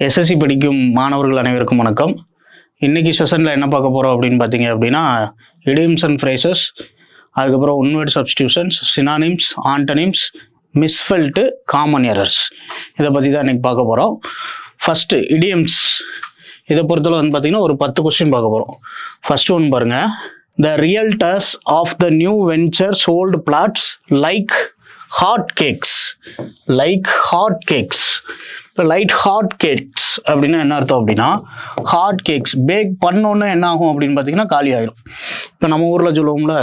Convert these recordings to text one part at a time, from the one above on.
SSC படிக்கும் மாணவர்கள் அனைவருக்கும் வணக்கம். இன்னைக்கு செஷனில் என்ன பார்க்க போகிறோம் அப்படின்னு பார்த்தீங்க அப்படின்னா, idioms and phrases, அதுக்கப்புறம் one word substitutions, synonyms, antonyms, misspelt, common errors, இதை பற்றி தான் இன்னைக்கு பார்க்க போகிறோம். ஃபஸ்ட்டு idioms, இதை பொறுத்தவரை வந்து பார்த்தீங்கன்னா ஒரு 10 கொஸ்டின் பார்க்க போகிறோம். ஃபர்ஸ்ட் ஒன் பாருங்க. The realtors of the new venture sold plots like hot cakes. Like hot cakes. Light hot cakes அப்படின்னா என்ன அர்த்தம் அப்படின்னா, ஹாட் கேக்ஸ் பேக் பண்ணோன்னு என்ன ஆகும் அப்படின்னு பார்த்தீங்கன்னா காலி ஆயிரும். இப்போ நம்ம ஊரில் சொல்லுவோம்ல,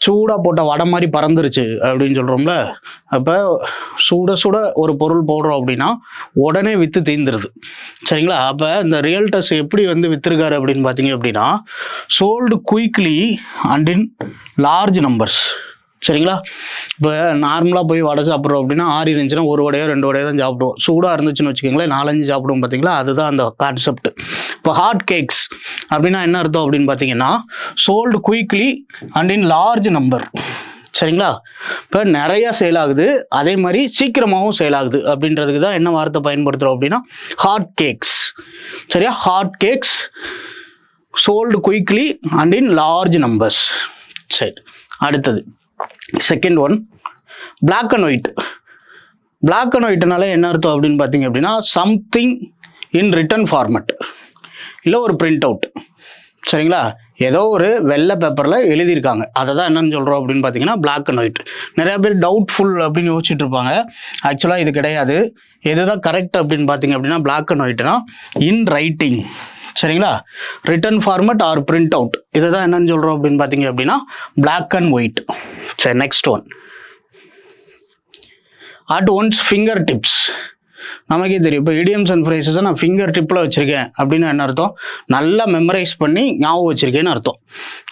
சூடாக போட்ட வடை மாதிரி பறந்துருச்சு அப்படின்னு சொல்கிறோம்ல. அப்போ சுட சுட ஒரு பொருள் போடுறோம் அப்படின்னா உடனே விற்று தீந்துருது. சரிங்களா? அப்போ இந்த ரியல்டர்ஸ் எப்படி வந்து விற்றுருக்காரு அப்படின்னு பார்த்தீங்க அப்படின்னா, sold quickly and in large numbers. சரிங்களா? இப்போ நார்மலாக போய் வடை சாப்பிட்றோம் அப்படின்னா 6 இருந்துச்சுன்னா ஒரு வடையோ 2 வடையோ தான் சாப்பிடுவோம். சூடாக இருந்துச்சுன்னு வச்சுக்கோங்களேன் 4-5 சாப்பிடுவோம். பார்த்தீங்களா? அதுதான் அந்த கான்செப்ட். இப்போ ஹாட் கேக்ஸ் அப்படின்னா என்ன அர்த்தம் அப்படின்னு பார்த்தீங்கன்னா, sold quickly and in large number. சரிங்களா? இப்போ நிறைய சேல் ஆகுது, அதே மாதிரி சீக்கிரமாகவும் சேல் ஆகுது அப்படின்றதுக்கு தான் என்ன வார்த்தை பயன்படுத்துகிறோம் அப்படின்னா ஹாட் கேக்ஸ். சரியா? Hot cakes sold quickly and in large numbers. சரி, அடுத்தது second one, black and white. Black and ஒயிட்னால என்ன அர்த்தம் அப்படின்னு பார்த்தீங்க அப்படின்னா, சம்திங் இன் ரிட்டன் ஃபார்மட், இல்லை ஒரு பிரிண்ட் அவுட். சரிங்களா? ஏதோ ஒரு வெள்ளை பேப்பரில் எழுதியிருக்காங்க, அதை தான் என்னன்னு சொல்கிறோம் அப்படின்னு பார்த்தீங்கன்னா பிளாக் அண்ட் ஒயிட். நிறையா பேர் டவுட்ஃபுல் அப்படின்னு யோசிச்சுட்டு இருப்பாங்க. ஆக்சுவலாக இது கிடையாது. எதுதான் கரெக்ட் அப்படின்னு பார்த்தீங்க அப்படின்னா, பிளாக் அண்ட் ஒயிட்னா இன் ரைட்டிங். சரிங்களா? Written format or print out, இதை தான் என்னன்னு சொல்கிறோம் அப்படின்னு பார்த்தீங்க அப்படின்னா பிளாக் அண்ட் ஒயிட். சரி, next one, at one's fingertips. நமக்கே தெரியும், இப்போ idioms and phrases நான் ஃபிங்கர் டிப்பில் வச்சுருக்கேன் அப்படின்னா என்ன அர்த்தம், நல்லா மெமரைஸ் பண்ணி ஞாபகம் வச்சுருக்கேன்னு அர்த்தம்.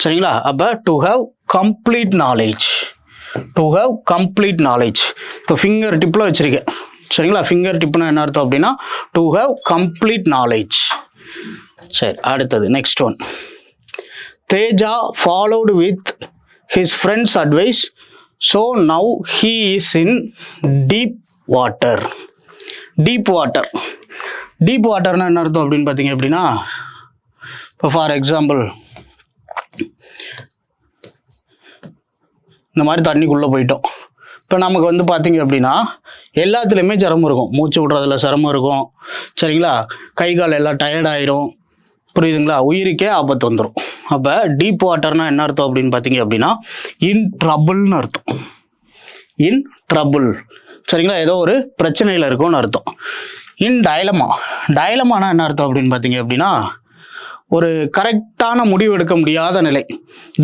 சரிங்களா? அப்போ to have complete knowledge. To have complete knowledge. இப்போ ஃபிங்கர் டிப்பில் வச்சுருக்கேன். சரிங்களா? ஃபிங்கர் டிப்னா என்ன அர்த்தம் அப்படின்னா டு ஹவ் கம்ப்ளீட் நாலேஜ். சரி, அடுத்தது next one, Teja followed with his friend's advice, so now he is in deep water. Deep water. Deep வாட்டர்னா என்ன அர்த்தம் அப்படின்னு பார்த்தீங்க அப்படின்னா, இப்போ ஃபார் எக்ஸாம்பிள் இந்த மாதிரி தண்ணிக்குள்ளே போயிட்டோம். இப்போ நமக்கு வந்து பார்த்தீங்க அப்படின்னா எல்லாத்துலேயுமே சிரமம் இருக்கும். மூச்சு விடுறதுல சிரமம் இருக்கும். சரிங்களா? கை கால் எல்லாம் டயர்ட் ஆயிரும். புரியுதுங்களா? உயிருக்கே ஆபத்து வந்துடும். அப்போ டீப் வாட்டர்னா என்ன அர்த்தம் அப்படின்னு பார்த்தீங்க அப்படின்னா இன் ட்ரபுள்னு அர்த்தம். In trouble. சரிங்களா? ஏதோ ஒரு பிரச்சனையில் இருக்கும்னு அர்த்தம். இன் டயலமா. டயலமானா என்ன அர்த்தம் அப்படின்னு பார்த்தீங்க அப்படின்னா ஒரு கரெக்டான முடிவு எடுக்க முடியாத நிலை.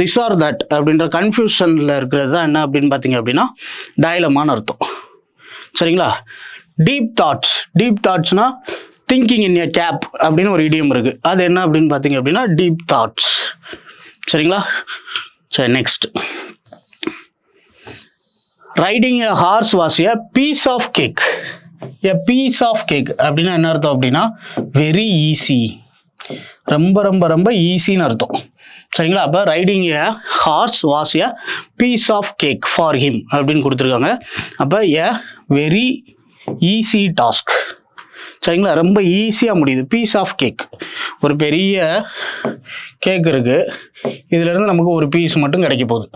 திஸ் ஆர் தட் அப்படின்ற கன்ஃபியூஷனில் இருக்கிறது தான் என்ன அப்படின்னு பார்த்தீங்க அப்படின்னா டயலமான்னு அர்த்தம். சரிங்களா? Deep thoughts. டீப் தாட்ஸ்னா திங்கிங் இன் எ கேப் அப்படின்னு ஒரு இடியம் இருக்குது. அது என்ன அப்படின்னு பார்த்தீங்க அப்படின்னா டீப் தாட்ஸ். சரிங்களா? சரி, next, riding a horse was a piece of cake. A piece of cake அப்படின்னா என்ன அர்த்தம் அப்படின்னா வெரி ஈஸி. ரொம்ப ரொம்ப ரொம்ப ஈஸின்னு அர்த்தம். சரிங்களா? அப்போ riding a horse was a piece of cake for him அப்படின்னு கொடுத்துருக்காங்க. அப்போ எ வெரி ஈஸி டாஸ்க். சரிங்களா? ரொம்ப ஈஸியாக முடியுது. பீஸ் ஆஃப் கேக், ஒரு பெரிய கேக் இருக்குது, இதுலேருந்து நமக்கு ஒரு பீஸ் மட்டும் கிடைக்க போகுது.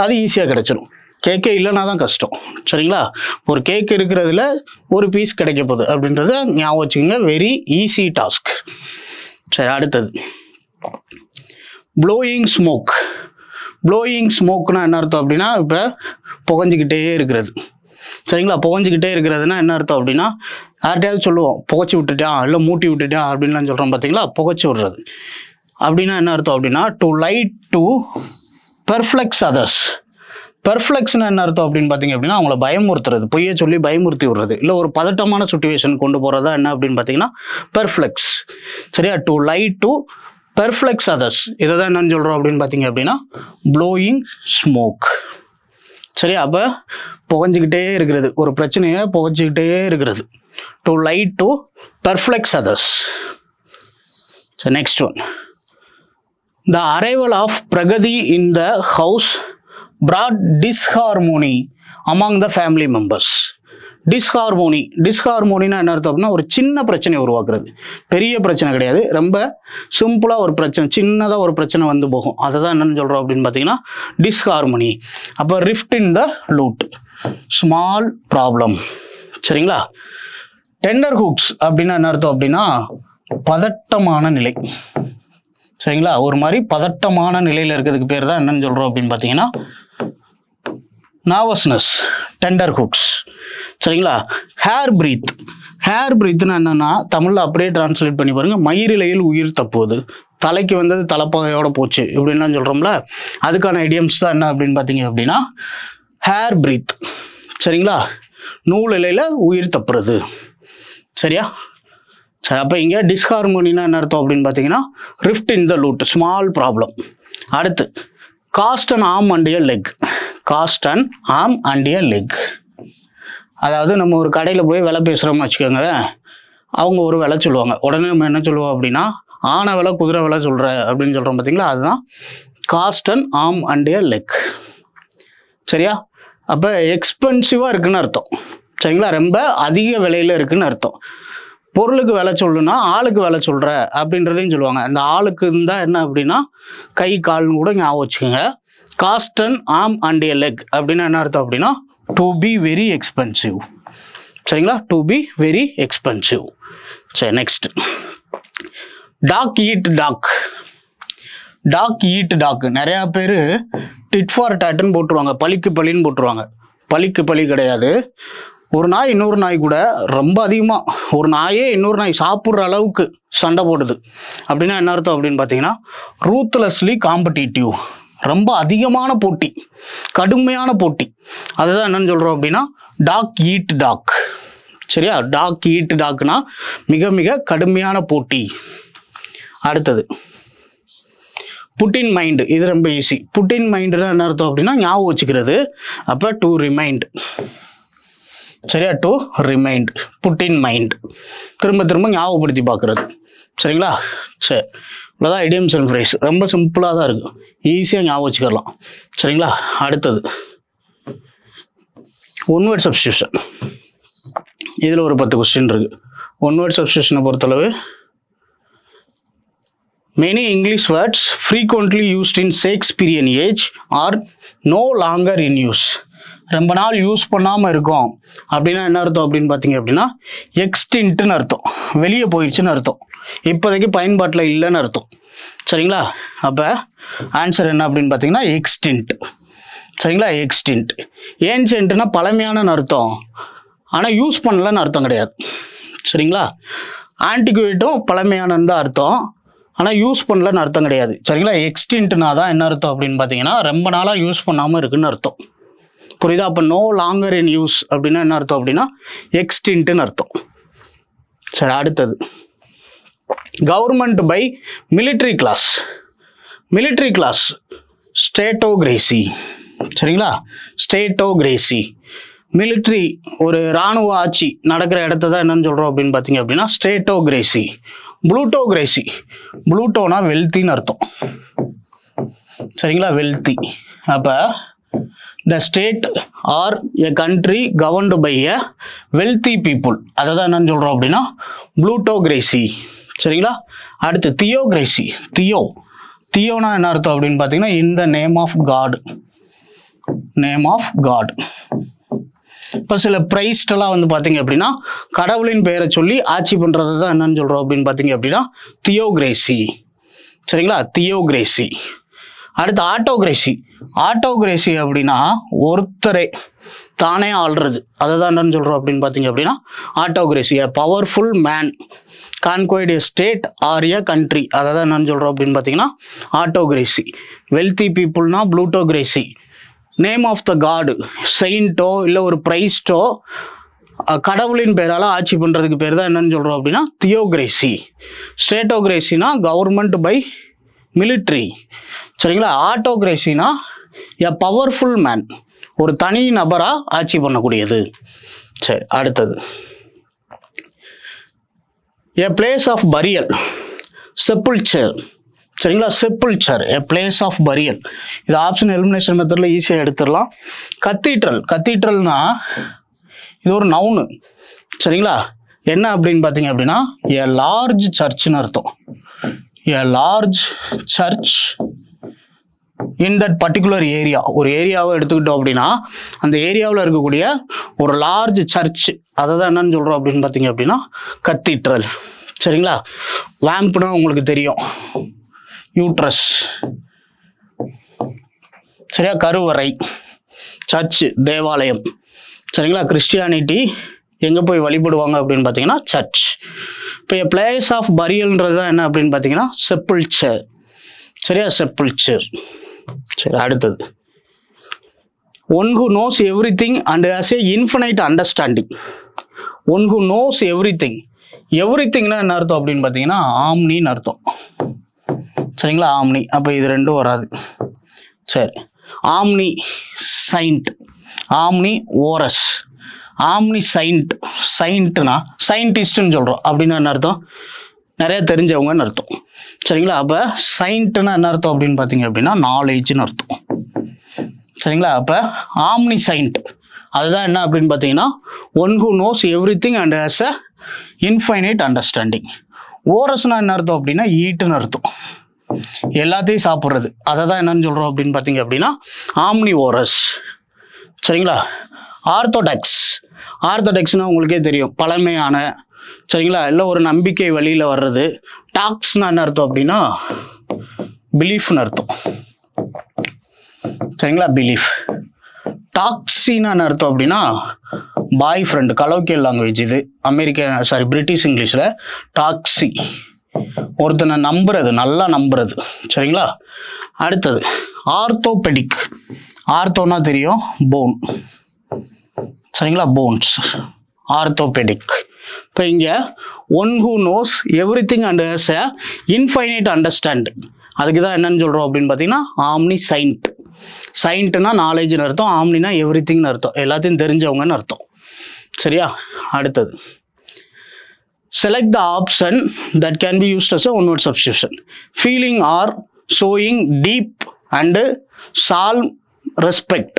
அது ஈஸியாக கிடைச்சிடும். கேக்கே இல்லைனா தான் கஷ்டம். சரிங்களா? ஒரு கேக் இருக்கிறதுல ஒரு பீஸ் கிடைக்க போகுது அப்படின்றத ஞாபகம் வச்சுக்கோங்க. Very easy task. சரி, அடுத்தது ப்ளோயிங் ஸ்மோக். ப்ளோயிங் ஸ்மோக்னா என்ன அர்த்தம் அப்படின்னா இப்போ புகஞ்சிக்கிட்டே இருக்கிறது. சரிங்களா? புகஞ்சிக்கிட்டே இருக்கிறதுனா என்ன அர்த்தம் அப்படின்னா யார்கிட்டையாவது சொல்லுவோம் புகைச்சி விட்டுட்டான், இல்லை மூட்டி விட்டுட்டான் அப்படின்லாம் சொல்கிறோம். பார்த்தீங்களா? புகைச்சி விடுறது அப்படின்னா என்ன அர்த்தம் அப்படின்னா to light to perplex others. பெர்ஃப்ளெக்ஸ்னு என்ன அர்த்தம் அப்படின்னு பார்த்தீங்க அப்படின்னா அவங்கள பயமுறுத்துறது, பொய்யை சொல்லி பயமுறுத்தி விடுறது, இல்லை ஒரு பதட்டமான சுச்சுவேஷன் கொண்டு போகிறதா என்ன அப்படின்னு பார்த்தீங்கன்னா பெர்ஃப்ளெக்ஸ். சரியா? To light to perplex others, இதை தான் என்னன்னு சொல்கிறோம் அப்படின்னு பார்த்தீங்க அப்படின்னா ப்ளோயிங் ஸ்மோக். சரியா? அப்போ புகஞ்சிக்கிட்டே இருக்கிறது, ஒரு பிரச்சனையை புகச்சிக்கிட்டே இருக்கிறது. To light to perplex others. So next one, the arrival of Pragati in the house brought disharmony among the family members. Disharmony. டிஸ்ஹார்மோனினா என்ன அர்த்தம் அப்படின்னா ஒரு சின்ன பிரச்சனை உருவாக்குறது, பெரிய பிரச்சனை கிடையாது, ரொம்ப சிம்பிளாக ஒரு பிரச்சனை, சின்னதாக ஒரு பிரச்சனை வந்து போகும், அதை தான் என்னன்னு சொல்கிறோம் அப்படின்னு பார்த்தீங்கன்னா டிஸ்ஹார்மோனி. அப்போ ரிஃப்ட் இன் த லூட், ஸ்மால் ப்ராப்ளம். சரிங்களா. டெண்டர் ஹூக்ஸ் அப்படின்னா என்ன அர்த்தம் அப்படின்னா பதட்டமான நிலை. சரிங்களா. ஒரு மாதிரி பதட்டமான நிலையில் இருக்கிறதுக்கு பேர் தான் என்னன்னு சொல்கிறோம் அப்படின்னு பார்த்தீங்கன்னா நர்வஸ்னஸ், டெண்டர் ஹூக்ஸ். சரிங்களா. Hairbreadth. ஹேர் பிரீத்னா என்னன்னா தமிழில் அப்படியே டிரான்ஸ்லேட் பண்ணி பாருங்க, மயிரிழையில் உயிர் தப்புவது, தலைக்கு வந்தது தலைப்பகையோட போச்சு இப்படின்லாம் சொல்கிறோம்ல, அதுக்கான ஐடியம்ஸ் தான் என்ன அப்படின்னு பார்த்தீங்க அப்படின்னா ஹேர் பிரீத். சரிங்களா. நூல் இலையில் உயிர் தப்புறது. சரியா. சரி, அப்போ இங்கே டிஸ்ஹார்மோனினா என்ன அர்த்தம் அப்படின்னு பார்த்தீங்கன்னா ரிஃப்ட் இன் த லூட், ஸ்மால் ப்ராப்ளம். அடுத்து cost and arm and a leg. Cost and arm and a leg, அதாவது நம்ம ஒரு கடையில் போய் விலை பேசுகிறோம்னு வச்சுக்கோங்க, அவங்க ஒரு விலை சொல்லுவாங்க, உடனே நம்ம என்ன சொல்லுவோம் அப்படின்னா ஆன விலை குதிரை விலை சொல்கிற அப்படின்னு சொல்கிறோம் பார்த்தீங்களா, அதுதான் cost and arm and a leg. சரியா. அப்போ எக்ஸ்பென்சிவாக இருக்குன்னு அர்த்தம். சரிங்களா. ரொம்ப அதிக விலையில் இருக்குன்னு அர்த்தம். பொருளுக்கு விலை சொல்லுன்னா ஆளுக்கு விலை சொல்கிற அப்படின்றதையும் சொல்லுவாங்க. அந்த ஆளுக்கு இருந்தால் என்ன அப்படின்னா கை கால்னு கூட ஞாபகம் வச்சுக்கோங்க. Cost and arm and a leg அப்படின்னா என்ன அர்த்தம் அப்படின்னா டு பி வெரி எக்ஸ்பென்சிவ். சரிங்களா. To be very expensive. சரி, next dog eat dog. Dog eat dog. நிறையா பேர் டிட் ஃபார் டாட்னு போட்டுருவாங்க, பழிக்கு பழின்னு போட்டுருவாங்க. பழிக்கு பழி கிடையாது. ஒரு நாய் இன்னொரு நாய் கூட ரொம்ப அதிகமாக, ஒரு நாயே இன்னொரு நாய் சாப்பிட்ற அளவுக்கு சண்டை போடுது அப்படின்னா என்ன அர்த்தம் அப்படின்னு பார்த்தீங்கன்னா ரூத்லெஸ்லி காம்படிட்டிவ், ரொம்ப அதிகமான போட்டி, கடுமையான போட்டி, அதுதான் என்னன்னு சொல்கிறோம் அப்படின்னா டாக் ஈட் டாக். சரியா. டாக் ஈட் டாக்னா மிக மிக கடுமையான போட்டி. அடுத்தது புட் இன் மைண்ட். இது ரொம்ப ஈஸி. புட் இன் மைண்டுனா என்ன அர்த்தம் அப்படின்னா ஞாபகம் வச்சுக்கிறது. அப்போ டு ரிமைண்ட். சரியா. To remind, put in mind, திரும்ப திரும்ப ஞாபகப்படுத்தி பார்க்குறது. சரிங்களா. சரி, இவ்வளோதான் ஐடியம்ஸ் அண்ட் ஃப்ரேஸ். ரொம்ப சிம்பிளாக தான் இருக்கும், ஈஸியாக ஞாபகம் வச்சுக்கலாம். சரிங்களா. அடுத்தது ஒன் வேர்ட் சப்ஸ்டியூஷன். இதில் ஒரு 10 கொஸ்டின் இருக்குது. ஒன் வேர்ட் சப்ஸ்டியூஷனை பொறுத்தளவு many English words frequently used in Shakespearean age are no longer in use. ரொம்ப நாள் யூஸ் பண்ணாமல் இருக்கோம் அப்படின்னா என்ன அர்த்தம் அப்படின்னு பார்த்தீங்க அப்படின்னா எக்ஸ்டின்ட்னு அர்த்தம், வெளியே போயிடுச்சுன்னு அர்த்தம், இப்போதைக்கு பயன்பாட்டில் இல்லைன்னு அர்த்தம். சரிங்களா. அப்போ ஆன்சர் என்ன அப்படின்னு பார்த்தீங்கன்னா எக்ஸ்டின்ட். சரிங்களா. எக்ஸ்டின்ட். ஏன்ஷியன்ட்னா பழமையான அர்த்தம், ஆனால் யூஸ் பண்ணலன்னு அர்த்தம் கிடையாது. சரிங்களா. ஆன்டிகுவேட்டும் பழமையானன்னு தான் அர்த்தம், ஆனால் யூஸ் பண்ணலன்னு அர்த்தம் கிடையாது. சரிங்களா. எக்ஸ்டின்ட்னா தான் என்ன அர்த்தம் அப்படின்னு பார்த்தீங்கன்னா ரொம்ப நாளாக யூஸ் பண்ணாமல் இருக்குன்னு அர்த்தம். புரியுதா. அப்போ நோ லாங்கர் இன் யூஸ் அப்படின்னா என்ன அர்த்தம் அப்படின்னா எக்ஸ்டின்ட்னு அர்த்தம். சரி, அடுத்தது government by military class. Military class stratocracy. சரிங்களா. ஸ்டேட்டோகிரேசி, மிலிட்ரி, ஒரு இராணுவ ஆட்சி நடக்கிற இடத்த தான் என்னன்னு சொல்கிறோம் அப்படின்னு பார்த்தீங்க அப்படின்னா ஸ்டேட்டோகிரேசி. ப்ளூட்டோகிரேசி. ப்ளூட்டோனா வெல்த்தின்னு அர்த்தம். சரிங்களா. வெல்த்தி. அப்போ the state or a country governed by a wealthy people, அதை தான் என்னன்னு சொல்கிறோம் அப்படின்னா ப்ளூட்டோகிரேசி. சரிங்களா. அடுத்து தியோகிரேசி. தியோனா என்ன அர்த்தம் அப்படின்னு பார்த்தீங்கன்னா in the name of God. Name of God. இப்போ சில பிரைஸ்டெல்லாம் வந்து பார்த்தீங்க அப்படின்னா கடவுளின் பெயரை சொல்லி ஆட்சி பண்ணுறது தான் என்னன்னு சொல்கிறோம் அப்படின்னு பார்த்தீங்க அப்படின்னா தியோகிரேசி. சரிங்களா. தியோகிரேசி. அடுத்து ஆட்டோகிரேசி. ஆட்டோகிரேசி அப்படின்னா ஒருத்தரை தானே ஆள்றது, அதை தான் என்னன்னு சொல்கிறோம் அப்படின்னு பார்த்தீங்க அப்படின்னா autocracy. A powerful man conquered a state or a country, அதை தான் என்னன்னு சொல்கிறோம் அப்படின்னு பார்த்தீங்கன்னா ஆட்டோகிரேசி. வெல்த்தி பீப்புள்னா plutocracy. Name of the god, செயின்ட்டோ இல்லை ஒரு பிரைஸ்டோ கடவுளின் பேரால் ஆட்சி பண்ணுறதுக்கு பேர் தான் என்னன்னு சொல்கிறோம் அப்படின்னா தியோகிரேசி. ஸ்டேட்டோகிரேசினா கவர்மெண்ட் பை மிலிட்ரி. சரிங்களா. ஆட்டோகிரேசினா எ பவர்ஃபுல் மேன், ஒரு தனி நபராக ஆட்சி பண்ணக்கூடியது. சரி, அடுத்தது எ பிளேஸ் ஆஃப் பரியல், செப்புல்ச்சர். சரிங்களா. செப்புல்ச்சர், எ பிளேஸ் ஆஃப் பரியல். இது ஆப்ஷன் எலிமினேஷன் மெத்தடில் ஈஸியாக எடுத்துடலாம். கத்தீட்ரல். கத்தீட்ரல்னா இது ஒரு நவுனு. சரிங்களா? என்ன அப்படின்னு பார்த்தீங்க அப்படின்னா எ லார்ஜ் சர்ச்னு அர்த்தம். A large church in that particular area. ஒரு ஏரியாவை எடுத்துக்கிட்டோம் அப்படின்னா அந்த ஏரியாவில் இருக்கக்கூடிய ஒரு லார்ஜ் சர்ச், அதை தான் என்னன்னு சொல்கிறோம் அப்படின்னு பார்த்தீங்க அப்படின்னா கத்தீட்ரல். சரிங்களா? லேம்ப்னா உங்களுக்கு தெரியும், யூட்ரஸ். சரியா? கருவறை, சர்ச், தேவாலயம். சரிங்களா? கிறிஸ்டியானிட்டி எங்கே போய் வழிபடுவாங்க அப்படின்னு பார்த்தீங்கன்னா சர்ச். இப்போ பிளேஸ் ஆஃப் பரியல்ன்றது தான் என்ன அப்படின்னு பார்த்தீங்கன்னா செப்புல்ச்சர். சரியா? செப்புல்ச்சர். சரி, அடுத்தது one who knows everything and has a infinite understanding. One who knows everything. எவ்ரி திங்னா என்ன அர்த்தம் அப்படின்னு பார்த்தீங்கன்னா ஆம்னின்னு அர்த்தம். சரிங்களா? ஆம்னி. அப்போ இது ரெண்டும் வராது. சரி, ஆம்னி சைண்ட், ஆம்னி ஓரஸ், ஆம்னி சைண்ட். சைண்ட்னா சயின்டிஸ்ட்னு சொல்கிறோம். அப்படின்னா என்ன அர்த்தம்? நிறைய தெரிஞ்சவங்கன்னு அர்த்தம். சரிங்களா? அப்போ சயின்ட்னா என்ன அர்த்தம் அப்படின்னு பார்த்தீங்க அப்படின்னா நாலேஜ்னு அர்த்தம். சரிங்களா? அப்போ ஆம்னி சைண்ட் அதுதான் என்ன அப்படின்னு பார்த்தீங்கன்னா one who knows everything and has a infinite understanding. ஓரஸ்னா என்ன அர்த்தம் அப்படின்னா ஈட்டுன்னு அர்த்தம், எல்லாத்தையும் சாப்பிட்றது. அதை தான் என்னன்னு சொல்கிறோம் அப்படின்னு பார்த்தீங்க அப்படின்னா ஆம்னி ஓரஸ். சரிங்களா? ஆர்த்தோடாக்ஸ். ஆர்த்தோடாக்ஸ்னால் உங்களுக்கே தெரியும், பழமையான. சரிங்களா? இல்லை ஒரு நம்பிக்கை வழியில் வர்றது. டாக்ஸ்னா என்ன அர்த்தம் அப்படின்னா பிலீஃப்னு அர்த்தம். சரிங்களா? பிலீஃப். டாக்ஸின்னு என்ன அர்த்தம் அப்படின்னா பாய் ஃப்ரெண்டு, கலோக்கியல் லாங்குவேஜ் இது. பிரிட்டிஷ் இங்கிலீஷில் டாக்ஸி, ஒருத்தனை நம்புறது, நல்லா நம்புறது. சரிங்களா? அடுத்தது ஆர்த்தோபெடிக். ஆர்த்தோனா தெரியும், போன். சரிங்களா? Bones, orthopaedic. இப்போ இங்கே one who knows everything and has a infinite understanding, அதுக்கு தான் என்னன்னு சொல்கிறோம் அப்படின்னு பார்த்தீங்கன்னா ஆம்னி சைண்ட். சைண்ட்னா நாலேஜ்னு அர்த்தம், ஆம்னினா எவ்ரி திங்னு அர்த்தம், எல்லாத்தையும் தெரிஞ்சவங்கன்னு அர்த்தம். சரியா? அடுத்தது select the option that can be used as a one word substitution. Feeling or showing deep and solemn respect.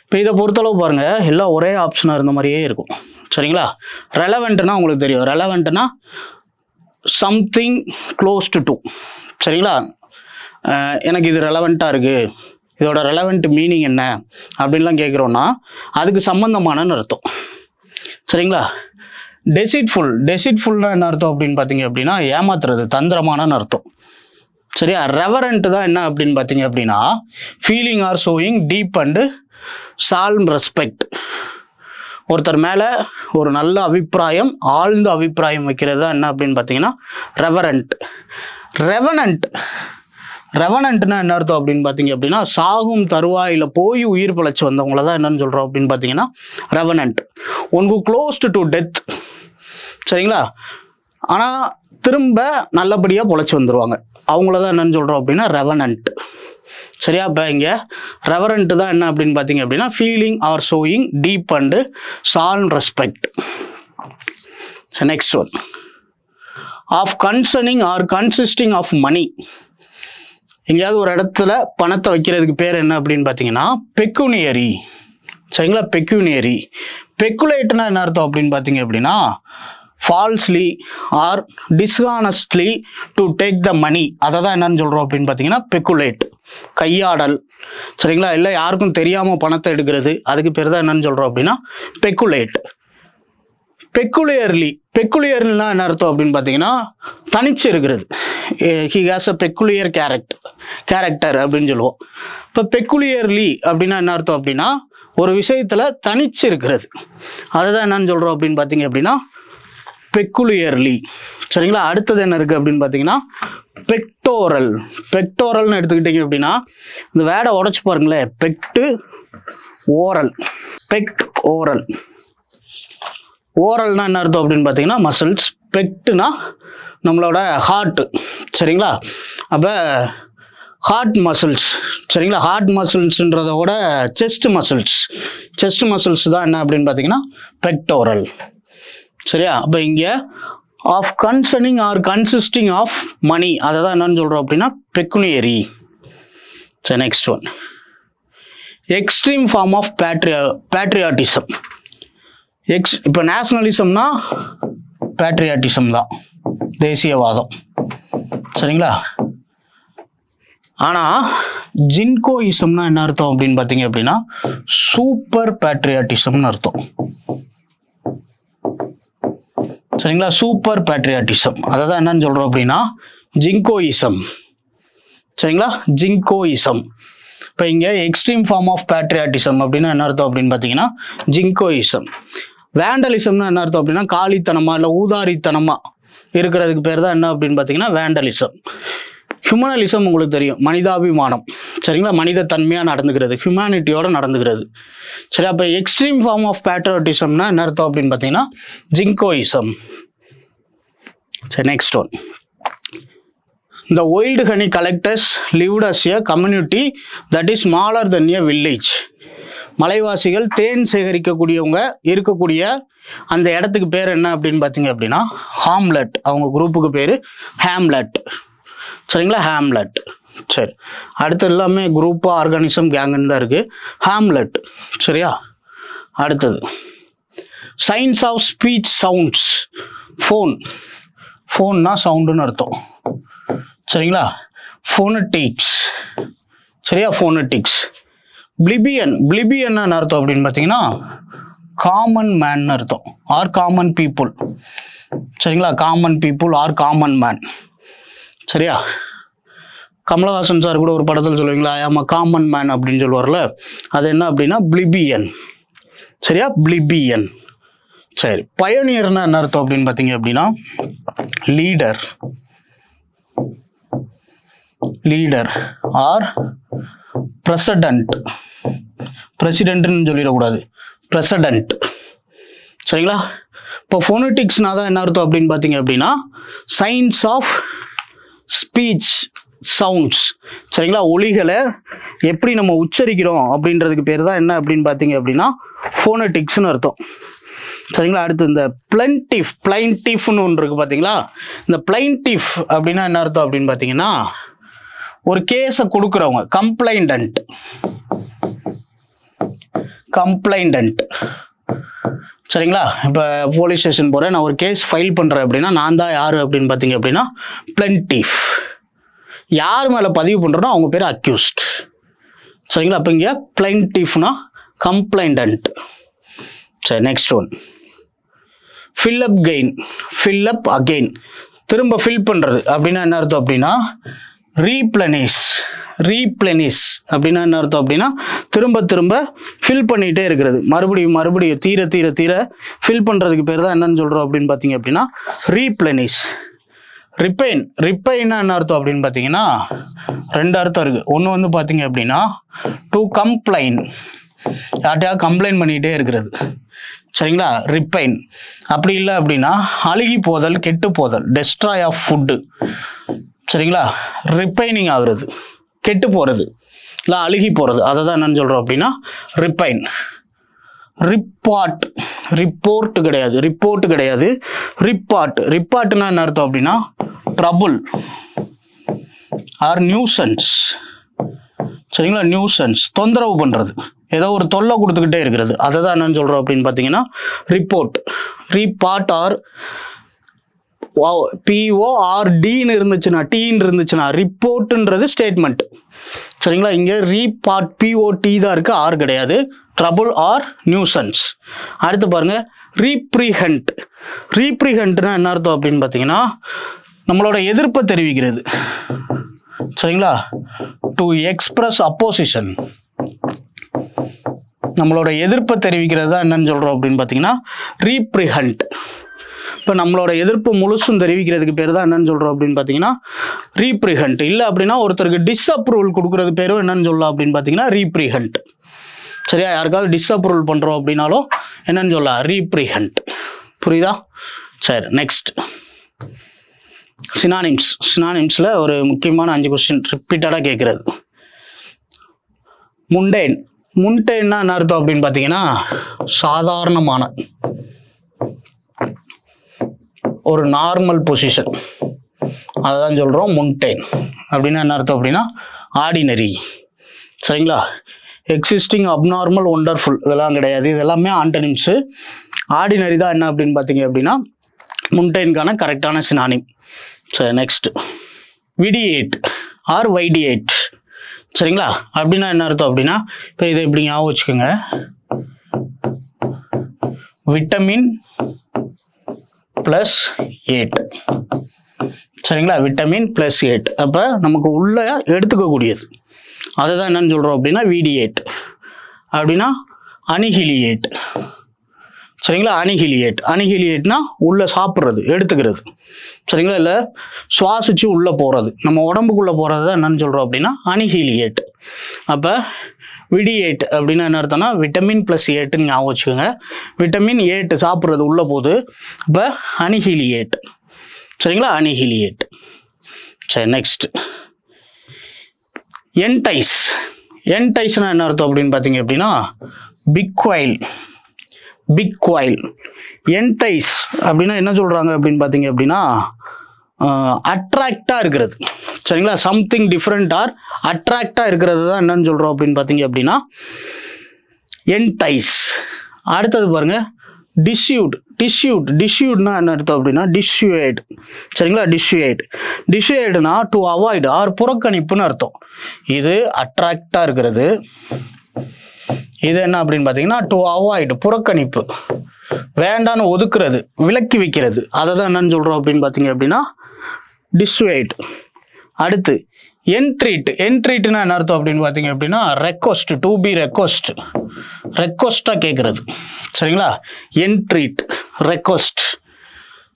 இப்போ இதை பொறுத்தளவு பாருங்க, எல்லாம் ஒரே ஆப்ஷனாக இருந்த மாதிரியே இருக்கும். சரிங்களா? ரெலவெண்ட்னா உங்களுக்கு தெரியும், ரெலவெண்ட்னா சம்திங் க்ளோஸ் டு. சரிங்களா? எனக்கு இது ரெலவெண்ட்டாக இருக்குது, இதோட ரெலவெண்ட் மீனிங் என்ன அப்படின்லாம் கேட்குறோன்னா அதுக்கு சம்மந்தமானன்னு அர்த்தம். சரிங்களா? டெசிட்ஃபுல். டெசிட்ஃபுல்னா என்ன அர்த்தம் அப்படின்னு பார்த்தீங்க அப்படின்னா ஏமாத்துறது, தந்திரமானன்னு அர்த்தம். சரியா? ரெவரண்ட் தான் என்ன அப்படின்னு பார்த்தீங்க அப்படின்னா feeling or showing deep and solemn respect. ஒருத்தர் மேலே ஒரு நல்ல அபிப்பிராயம், ஆழ்ந்த அபிப்பிராயம் வைக்கிறது தான் என்ன அப்படின்னு பார்த்தீங்கன்னா ரெவரண்ட். ரெவனண்ட். ரெவனண்ட்னா என்ன அர்த்தம் அப்படின்னு பார்த்தீங்க அப்படின்னா சாகும் தருவாயில் போய் உயிர் பிழைச்சி வந்தவங்கள தான் என்னன்னு சொல்கிறோம் அப்படின்னு பார்த்தீங்கன்னா Revenant. One who closed to death. சரிங்களா? ஆனால் திரும்ப நல்லபடியாக பொழைச்சி வந்துடுவாங்க, அவங்கள தான் என்னன்னு சொல்கிறோம் அப்படின்னா ரெவனண்ட். சரியா? இப்போ இங்கே ரெவரண்ட் தான் என்ன அப்படின்னு பார்த்தீங்க அப்படின்னா feeling or showing deep and solemn respect. Next one of concerning or consisting of money. எங்கேயாவது ஒரு இடத்துல பணத்தை வைக்கிறதுக்கு பேர் என்ன அப்படின்னு பார்த்தீங்கன்னா பெக்குனியரி. சரிங்களா? பெக்குனியரி. பெக்குலேட்னா என்ன அர்த்தம் அப்படின்னு பார்த்தீங்க அப்படின்னா falsely or dishonestly to take the money, அதை தான் என்னன்னு சொல்கிறோம் அப்படின்னு பார்த்தீங்கன்னா பெக்குலேட், கையாடல். சரிங்களா? இல்லை யாருக்கும் தெரியாமல் பணத்தை எடுக்கிறது, அதுக்கு பேர் தான் என்னன்னு சொல்கிறோம் அப்படின்னா பெக்குலேட். பெக்குலியர்லி. பெக்குலியர்னா என்ன அர்த்தம் அப்படின்னு பார்த்தீங்கன்னா தனிச்சு இருக்கிறது. He has a peculiar character அப்படின்னு சொல்லுவோம். இப்போ பெக்குலியர்லி அப்படின்னா என்ன அர்த்தம் அப்படின்னா ஒரு விஷயத்தில் தனிச்சு இருக்கிறது, அதுதான் என்னன்னு சொல்கிறோம் அப்படின்னு பார்த்தீங்க அப்படின்னா பெக்குலியர்லி. சரிங்களா? அடுத்தது என்ன இருக்குது அப்படின்னு பார்த்தீங்கன்னா பெக்டோரல். பெக்டோரல்னு எடுத்துக்கிட்டீங்க அப்படின்னா இந்த வேடை உடச்சி பாருங்களேன், பெக்டு ஓரல். Pectoral. ஓரல்னா என்ன அர்த்தம் அப்படின்னு பார்த்தீங்கன்னா மசில்ஸ். பெக்டுனா நம்மளோட ஹார்ட்டு. சரிங்களா? அப்போ ஹார்ட் மசில்ஸ். சரிங்களா? ஹார்ட் மசில்ஸ்ன்றத விட செஸ்ட் மசில்ஸ். செஸ்ட் மசில்ஸ் தான் என்ன அப்படின்னு பார்த்தீங்கன்னா பெக்டோரல். சரியா? அப்போ இங்கே of concerning or consisting of money, அதை தான் என்னன்னு சொல்கிறோம் அப்படின்னா பெக்குனியரி. சரி, next one extreme form of patriotism. இப்போ நேஷனலிசம்னா பேட்ரியாட்டிசம் தான், தேசியவாதம். சரிங்களா? ஆனால் ஜின்கோயிசம்னா என்ன அர்த்தம் அப்படின்னு பார்த்தீங்க அப்படின்னா சூப்பர் பேட்ரியாட்டிசம்னு அர்த்தம். சரிங்களா? சூப்பர் பேட்ரியாட்டிசம் அதான் என்னன்னு சொல்கிறோம் அப்படின்னா ஜின்கோயிசம். சரிங்களா? ஜின்கோயிசம். இப்போ இங்கே எக்ஸ்ட்ரீம் ஃபார்ம் ஆஃப் பேட்ரியாட்டிசம் அப்படின்னா என்ன அர்த்தம் அப்படின்னு பார்த்தீங்கன்னா ஜின்கோயிசம். வேண்டலிசம்னா என்ன அர்த்தம் அப்படின்னா காலித்தனமா இல்லை ஊதாரித்தனமா இருக்கிறதுக்கு பேர் தான் என்ன அப்படின்னு பார்த்தீங்கன்னா வேண்டலிசம். ஹியூமனலிசம் உங்களுக்கு தெரியும், மனிதாபிமானம். சரிங்களா? மனித தன்மையாக நடந்துக்கிறது, ஹியூமனிட்டியோட நடந்துக்கிறது. சரி, அப்போ எக்ஸ்ட்ரீம் ஃபார்ம் ஆஃப் பேட்ரியாட்டிசம்னா என்ன அர்த்தம் அப்படின்னு பார்த்தீங்கன்னா ஜின்கோயிசம். சரி, next one. The wild honey collectors lived as a community that is smaller than a village. மலைவாசிகள் தேன் சேகரிக்கக்கூடியவங்க இருக்கக்கூடிய அந்த இடத்துக்கு பேர் என்ன அப்படின்னு பார்த்தீங்க அப்படின்னா ஹாம்லெட். அவங்க குரூப்புக்கு பேர் ஹேம்லெட். சரிங்களா? ஹேம்லெட். சரி, அடுத்து எல்லாமே குரூப் ஆர்கானிசம் கேங்குன்னு தான் இருக்குது. ஹேம்லெட். சரியா? அடுத்தது science of speech sounds. Phone. ஃபோன்னா சவுண்டுன்னு அர்த்தம். சரிங்களா? ஃபோனட்டிக்ஸ். சரியா? ஃபோனட்டிக்ஸ். பிளிபியன். பிளிபியன் என்ன அர்த்தம் அப்படின்னு பார்த்தீங்கன்னா காமன் மேன் அர்த்தம், ஆர் காமன் பீப்புள். சரிங்களா? Common people are common man. சரியா? கமலஹாசன் சார் கூட ஒரு படத்தில் சொல்லுவீங்களா, ஆமா காமன் மேன் அப்படின்னு சொல்லுவார்ல, அது என்ன அப்படின்னா பிளிபியன். சரியா? பிளிபியன். சரி, பயனியர்னா என்ன அர்த்தம் அப்படின்னு பார்த்தீங்க அப்படின்னா லீடர். Leader or president. பிரசிடென்ட்னு சொல்லிடக்கூடாது, பிரசிடென்ட். சரிங்களா? இப்போ ஃபோனட்டிக்ஸ்னா தான் என்ன அர்த்தம் அப்படின்னு பார்த்தீங்க அப்படின்னா சயின்ஸ் ஆஃப் ஸ்பீச் சவுண்ட்ஸ். சரிங்களா? ஒலிகளை எப்படி நம்ம உச்சரிக்கிறோம் அப்படின்றதுக்கு பேர் தான் என்ன அப்படின்னு பார்த்தீங்க அப்படின்னா ஃபோனட்டிக்ஸ்னு அர்த்தம். சரிங்களா? அடுத்து இந்த பிளைன்டிஃப்னு ஒன்று இருக்குது பார்த்தீங்களா? இந்த பிளைன்டிஃப் அப்படின்னா என்ன அர்த்தம் அப்படின்னு பார்த்தீங்கன்னா ஒரு கேஸை கொடுக்குறவங்க, கம்ப்ளைண்டன்ட். கம்ப்ளைண்டன்ட். சரிங்களா? இப்போ போலீஸ் ஸ்டேஷன் போகிறேன், நான் ஒரு கேஸ் ஃபைல் பண்ணுறேன் அப்படின்னா நான் தான் யார் அப்படின்னு பார்த்தீங்க அப்படின்னா பிளன்டிஃப். யார் மேலே பதிவு பண்ணுறனோ அவங்க பேர் அக்யூஸ்ட். சரிங்களா? அப்போ இங்கே பிளைன்டிஃப்னா கம்ப்ளைண்டன்ட். சரி, next one. Fill up gain. Fill up again. திரும்ப ஃபில் பண்ணுறது அப்படின்னா என்ன அர்த்தம் அப்படின்னா ரீப்ளனிஷ். ரீப்ளனிஷ் அப்படின்னா என்ன அர்த்தம் அப்படின்னா திரும்ப திரும்ப ஃபில் பண்ணிகிட்டே இருக்கிறது, மறுபடியும் மறுபடியும் தீர தீர தீர ஃபில் பண்ணுறதுக்கு பேர் தான் என்னன்னு சொல்கிறோம் அப்படின்னு பார்த்தீங்க அப்படின்னா ரீப்ளனிஷ். ரிப்பைன். ரிப்பைன்னா என்ன அர்த்தம் அப்படின்னு பார்த்தீங்கன்னா ரெண்டு அர்த்தம் இருக்குது. ஒன்று வந்து பார்த்தீங்க அப்படின்னா டு கம்ப்ளைன், யார்ட்டையா கம்ப்ளைண்ட் பண்ணிகிட்டே இருக்கிறது. சரிங்களா? ரிப்பைன். அப்படி இல்லை அப்படின்னா அழுகி போதல், கெட்டு போதல், டெஸ்ட்ராய் ஆஃப் ஃபுட்டு. சரிங்களா? ரிப்பைனிங் ஆகுறது, கெட்டு போகிறது இல்லை அழுகி போகிறது, அதை தான் என்னன்னு சொல்கிறோம் அப்படின்னா ரிப்பைன். ரிப்பார்ட். ரிப்போர்ட் கிடையாது, ரிப்போர்ட் கிடையாது, ரிப்பார்ட். ரிப்பார்ட்னா என்ன அர்த்தம் அப்படின்னா ட்ரபுள் ஆர் நியூசன்ஸ். சரிங்களா? நியூசன்ஸ், தொந்தரவு பண்ணுறது, ஏதோ ஒரு தொல்லை கொடுத்துக்கிட்டே இருக்கிறது, அதை தான் என்னன்னு சொல்கிறோம் அப்படின்னு பார்த்தீங்கன்னா ரிப்போர்ட். ரிப்பார்ட் ஆர் PORDன்னு இருந்துச்சுன்னா, டீன்னு இருந்துச்சுன்னா ரிப்போர்ட்ன்றது ஸ்டேட்மெண்ட். சரிங்களா? இங்கே ரீபார்ட் POT தான் இருக்குது, ஆர் கிடையாது. Trouble or nuisance. அடுத்து பாருங்க ரீப்ரிஹெண்ட். ரீப்ரிஹெண்ட்னா என்ன அர்த்தம் அப்படின்னு பார்த்தீங்கன்னா நம்மளோட எதிர்ப்பை தெரிவிக்கிறது. சரிங்களா? To express opposition. நம்மளோட எதிர்ப்பை தெரிவிக்கிறது தான் என்னன்னு சொல்கிறோம் அப்படின்னு பார்த்தீங்கன்னா ரீப்ரிஹெண்ட். இப்போ நம்மளோட எதிர்ப்பு முழுசும் தெரிவிக்கிறதுக்கு பேர் தான் என்னன்னு சொல்கிறோம் அப்படின்னு பார்த்தீங்கன்னா ரீப்ரிஹெண்ட். இல்லை அப்படின்னா ஒருத்தருக்கு டிஸ்அப்ரூவல் கொடுக்குறது பேரும் என்னன்னு சொல்லலாம் அப்படின்னு பார்த்தீங்கன்னா ரீப்ரிஹெண்ட். சரியா? யாருக்காவது டிஸ்அப்ரூவல் பண்ணுறோம் அப்படின்னாலும் என்னன்னு சொல்லலாம் ரீப்ரிஹெண்ட். புரியுதா? சரி, நெக்ஸ்ட் சினானிம்ஸ். சினானிம்ஸில் ஒரு முக்கியமான 5 கொஸ்டின் ரிப்பீட்டடாக கேட்குறது. முண்டேன். முண்டேன்னா என்ன அர்த்தம் அப்படின்னு பார்த்தீங்கன்னா சாதாரணமான, ஒரு நார்மல் பொசிஷன், அதுதான் சொல்கிறோம் முண்டேன். அப்படின்னா என்ன அர்த்தம் அப்படின்னா ஆர்டினரி. சரிங்களா? எக்ஸிஸ்டிங், அப்நார்மல், ஒண்டர்ஃபுல் இதெல்லாம் கிடையாது, இதெல்லாமே ஆண்டனிம்ஸு. ஆர்டினரி தான் என்ன அப்படின்னு பார்த்தீங்க அப்படின்னா முன்டைனுக்கான கரெக்டான சினானிம். சரி, நெக்ஸ்ட் விடியேட் ஆர் வைடியேட். சரிங்களா, அப்படின்னா என்ன அர்த்தம் அப்படின்னா, இப்போ இதை இப்படி ஞாபகம் வச்சுக்கோங்க, விட்டமின் ப்ளஸ் 8. சரிங்களா, விட்டமின் ப்ளஸ் 8. அப்போ நமக்கு உள்ள எடுத்துக்கக்கூடியது அதுதான் என்னன்னு சொல்கிறோம் அப்படின்னா விடியேட். அப்படின்னா அனிஹிலியேட். சரிங்களா, அனிஹிலியேட்னா உள்ள சாப்பிட்றது, எடுத்துக்கிறது. சரிங்களா, இல்லை சுவாசிச்சு உள்ளே போகிறது, நம்ம உடம்புக்குள்ளே போகிறது தான் என்னன்னு சொல்கிறோம் அப்படின்னா அனிஹிலியேட். அப்போ விடியேட் அப்படின்னா என்ன அர்த்தம்னா விட்டமின் ப்ளஸ் 8ன்னு ஞாபகம் வச்சுக்கோங்க. விட்டமின் 8 சாப்பிட்றது உள்ளே போகுது. இப்போ அனிஹிலியேட். சரிங்களா, அனிஹிலியேட். சரி, நெக்ஸ்ட் என்டைஸ். என்டைஸ்னா என்ன அர்த்தம் அப்படின்னு பார்த்தீங்க அப்படின்னா பிக்வைல். என்டைஸ் அப்படின்னா என்ன சொல்கிறாங்க அப்படின்னு பார்த்தீங்க அப்படின்னா அட்ராக்டாக இருக்கிறது. சரிங்களா, சம்திங் டிஃப்ரெண்ட் ஆர் அட்ராக்டாக இருக்கிறது தான் என்னன்னு சொல்கிறோம் அப்படின்னு பார்த்தீங்க அப்படின்னா என்டைஸ். அடுத்தது பாருங்க டிஷ்யூட்னா என்ன அர்த்தம் அப்படின்னா டிஷ்யூட். சரிங்களா, டிஷ்யூட்னா டு அவாய்டு ஆர் புறக்கணிப்புன்னு அர்த்தம். இது அட்ராக்டாக இருக்கிறது, இது என்ன அப்படின்னு பார்த்தீங்கன்னா டு அவாய்டு புறக்கணிப்பு, வேண்டான்னு ஒதுக்குறது, விலக்கி வைக்கிறது, அதை தான் என்னன்னு சொல்கிறோம் அப்படின்னு பார்த்தீங்க அப்படின்னா டிஷ்யூட். அடுத்து என்ட்ரீட்னா என்ன அர்த்தம் அப்படின்னு பார்த்தீங்க அப்படின்னா ரெக்வஸ்ட், டு பி ரெக்வஸ்டாக கேட்குறது. சரிங்களா, என்ட்ரீட் ரெக்வஸ்ட்.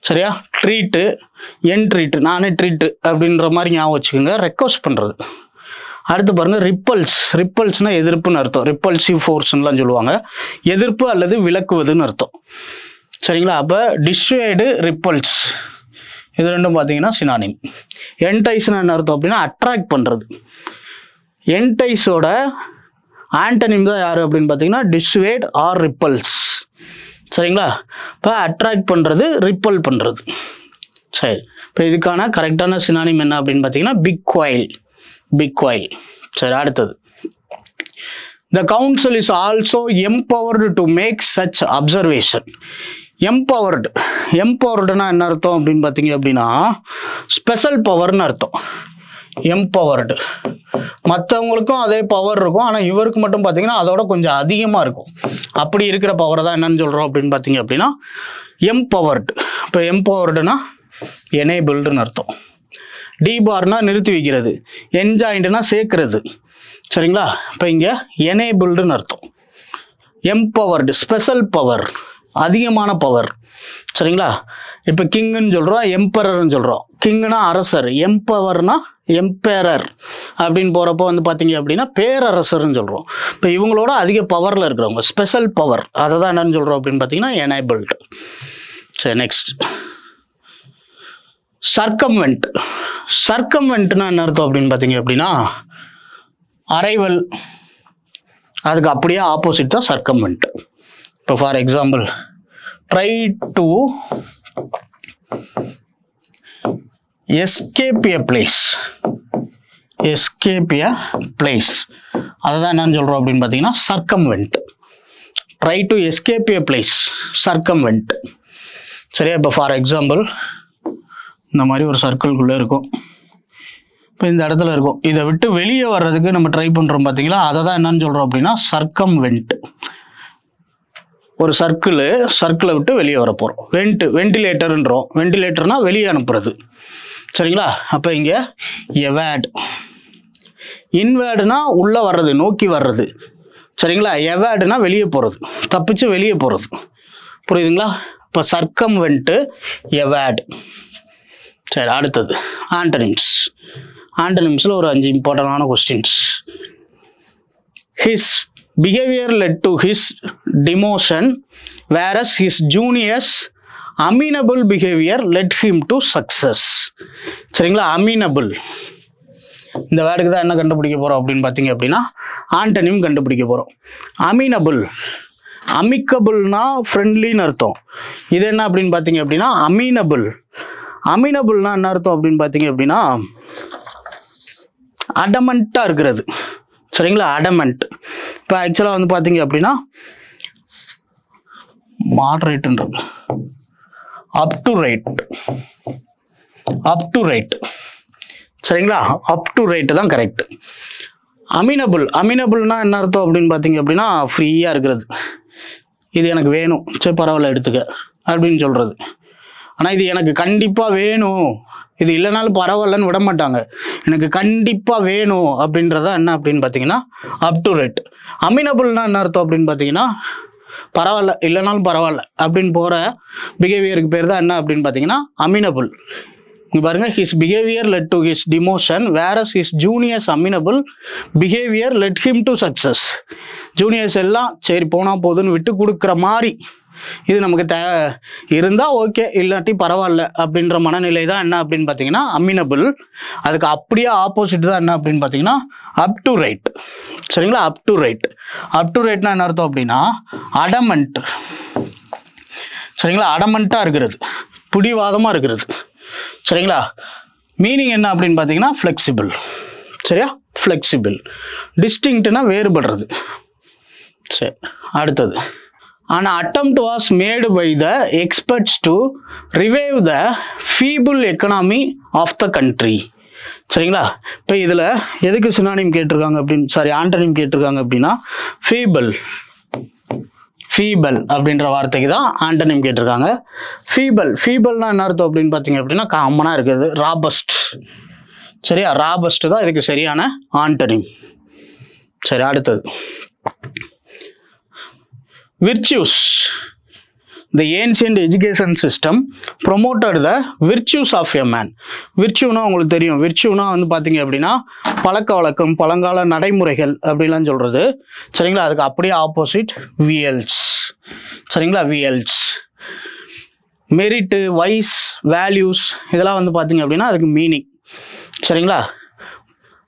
சரியா, ட்ரீட்டு என்ட்ரீட்டு, நானே ட்ரீட்டு அப்படின்ற மாதிரி ஞாபகம் வச்சுக்கோங்க, ரெக்வஸ்ட் பண்ணுறது. அடுத்து பாருங்க ரிப்பல்ஸ்னா எதிர்ப்புன்னு அர்த்தம். ரிப்பல்சிவ் ஃபோர்ஸ்லாம் சொல்லுவாங்க, எதிர்ப்பு அல்லது விலக்குவதுன்னு அர்த்தம். சரிங்களா, அப்போ டிஷ்யூடு ரிப்பல்ஸ் இது ரெண்டும் பார்த்தீங்கன்னா சினானிம். என்டைஸ்னா என்ன அர்த்தம் அப்படின்னா அட்ராக்ட் பண்ணுறது. என்டைஸோட ஆண்டனிம் தான் யார் அப்படின்னு பார்த்தீங்கன்னா டிஷ்யூட் ஆர் ரிப்பல்ஸ். சரிங்களா, இப்போ அட்ராக்ட் பண்ணுறது, ரிப்பல் பண்ணுறது. சரி, இப்போ இதுக்கான கரெக்டான சினானிம் என்ன அப்படின்னு பார்த்தீங்கன்னா பிக்வைல். சரி, அடுத்தது The council is also empowered to make such observation. எம்பவர்டுனா என்ன அர்த்தம் அப்படின்னு பார்த்தீங்க அப்படின்னா ஸ்பெஷல் பவர்னு அர்த்தம். எம்பவர்டு மற்றவங்களுக்கும் அதே பவர் இருக்கும், ஆனால் இவருக்கு மட்டும் பார்த்தீங்கன்னா அதோட கொஞ்சம் அதிகமாக இருக்கும். அப்படி இருக்கிற பவரை தான் என்னன்னு சொல்கிறோம் அப்படின்னு பார்த்தீங்க அப்படின்னா எம்பவர்டு. இப்போ எம்பவர்டுனா எனேபிள்டுன்னு அர்த்தம். டிபார்னா நிறுத்தி வைக்கிறது, என்ஜாயிண்ட்னா சேர்க்கிறது. சரிங்களா, இப்போ இங்கே எனேபிள்டுன்னு அர்த்தம். எம்பவர்டு ஸ்பெஷல் பவர், அதிகமான பவர். சரிங்களா, இப்போ கிங்குன்னு சொல்கிறோம், எம்பரர்னு சொல்கிறோம். கிங்குனா அரசர், எம்பவர்னா எம்பரர் அப்படின்னு போகிறப்போ வந்து பார்த்தீங்க அப்படின்னா பேரரசர்னு சொல்கிறோம். இப்போ இவங்களோட அதிக பவரில் இருக்கிறவங்க ஸ்பெஷல் பவர், அதை தான் என்னன்னு சொல்கிறோம் அப்படின்னு பார்த்தீங்கன்னா எனேபிள்டு. சரி, நெக்ஸ்ட் சர்க்கம்வென்ட்னா என்ன அர்த்தம் அப்படின்னு பார்த்தீங்க அப்படின்னா அரைவல், அதுக்கு அப்படியே ஆப்போசிட் தான் சர்க்கம்வென்ட். இப்போ for example try to escape a place, அதை தான் என்னன்னு சொல்கிறோம் அப்படின்னு பார்த்தீங்கன்னா circumvent. Try to escape a place, circumvent. சரியா, இப்போ ஃபார் எக்ஸாம்பிள் இந்த மாதிரி ஒரு சர்க்கிள்குள்ளே இருக்கும், இப்போ இந்த இடத்துல இருக்கும், இதை விட்டு வெளியே வர்றதுக்கு நம்ம ட்ரை பண்ணுறோம் பார்த்தீங்களா, அதை தான் என்னன்னு சொல்கிறோம் அப்படின்னா சர்க்கம்வென்ட். ஒரு சர்க்கிளை விட்டு வெளியே வர போகிறோம். வெண்டிலேட்டர்ன்றோம். வெண்டிலேட்டர்னா வெளியே அனுப்புறது. சரிங்களா, அப்போ இங்கே எவேட். இன்வேர்டுனா உள்ளே வர்றது, நோக்கி வர்றது. சரிங்களா, எவேர்டுனா வெளியே போகிறது, தப்பிச்சு வெளியே போகிறது. புரியுதுங்களா, இப்போ சர்க்கம்வென்ட், எவேட். சரி, அடுத்தது ஆண்டனிம்ஸில் ஒரு 5 இம்பார்ட்டண்டான questions. His behaviour led to his demotion whereas his juniors amiable behaviour led him to success. சரிங்களா, அமீனபிள் இந்த வேர்டுக்கு தான் என்ன கண்டுபிடிக்க போகிறோம் அப்படின்னு பார்த்தீங்க அப்படின்னா ஆண்டனிம் கண்டுபிடிக்க போகிறோம். அமிக்கபிள்னா ஃப்ரெண்ட்லின்னு அர்த்தம். இது என்ன அப்படின்னு பார்த்தீங்க அப்படின்னா அமீனபிள்னா என்ன அர்த்தம் அப்படின்னு பார்த்தீங்க அப்படின்னா அடமண்ட்டாக இருக்கிறது. சரிங்களா, அடமண்ட். இப்போ ஆக்சுவலாக வந்து பார்த்தீங்க அப்படின்னா மாடரேட்ன்றது அப் டு ரைட். சரிங்களா, அப் டு ரைட் தான் கரெக்ட். அமினபிள்னா என்ன அர்த்தம் அப்படின்னு பார்த்தீங்க அப்படின்னா ஃப்ரீயாக இருக்கிறது. இது எனக்கு வேணும், சரி பரவாயில்ல எடுத்துக்க அப்படின்னு சொல்கிறது. ஆனால் இது எனக்கு கண்டிப்பாக வேணும், இது இல்லைனாலும் பரவாயில்லன்னு விட மாட்டாங்க, எனக்கு கண்டிப்பாக வேணும் அப்படின்றதா என்ன அப்படின்னு பார்த்தீங்கன்னா அப் டு ரைட். அமினபிள்னா என்ன அர்த்தம் அப்படின்னு பார்த்தீங்கன்னா பரவாயில்ல இல்லைனாலும் பரவாயில்ல அப்படின்னு போகிற பிஹேவியருக்கு பேர் தான் என்ன அப்படின்னு பார்த்தீங்கன்னா அமினபிள். இங்கே பாருங்க, his behavior led to his demotion whereas his juniors amenable behavior led him to success. Juniors எல்லாம் சரி போனால் போதுன்னு விட்டு கொடுக்குற மாதிரி இது நமக்கு இருந்தால் ஓகே, இல்லாட்டி பரவாயில்ல அப்படின்ற மனநிலை தான் என்ன அப்படின்னு பார்த்தீங்கன்னா அமினபிள். அதுக்கு அப்படியே ஆப்போசிட் தான் என்ன அப்படின்னு பார்த்தீங்கன்னா அப் டு ரைட். சரிங்களா, அப் டு ரைட்னா என்ன அர்த்தம் அப்படின்னா அடமெண்ட். சரிங்களா, அடமெண்ட்டாக இருக்கிறது, பிடிவாதமாக இருக்கிறது. சரிங்களா, மீனிங் என்ன அப்படின்னு பார்த்தீங்கன்னா ஃப்ளெக்சிபிள். சரியா, ஃப்ளெக்சிபிள். டிஸ்டிங்க்ட்னா வேறுபடுறது. சரி, அடுத்தது an attempt was made by the experts to revive the feeble economy of the country. சரிங்களா, இப்போ இதில் எதுக்கு சினானிம் கேட்டிருக்காங்க அப்படின்னு ஆண்டனிம் கேட்டிருக்காங்க அப்படின்னா ஃபீபல் அப்படின்ற வார்த்தைக்கு தான் ஆண்டனிம் கேட்டிருக்காங்க. ஃபீபல்னா என்ன அர்த்தம் அப்படின்னு பார்த்தீங்க அப்படின்னா காமனாக இருக்குது, ராபஸ்ட். சரியா, ராபஸ்ட் தான் இதுக்கு சரியான ஆண்டனிம். சரி, அடுத்தது virtues. The ancient education system promoted the virtues of a man. விர்ச்சுனா உங்களுக்கு தெரியும், விர்ச்சுனா வந்து பார்த்தீங்க அப்படின்னா பழக்க வழக்கம், பழங்கால நடைமுறைகள் அப்படிலாம் சொல்கிறது. சரிங்களா, அதுக்கு அப்படியே ஆப்போசிட் வியல்ஸ். சரிங்களா, வியல்ஸ். மெரிட்டு, வைஸ், வேல்யூஸ் இதெல்லாம் வந்து பார்த்தீங்க அப்படின்னா அதுக்கு மீனிங். சரிங்களா,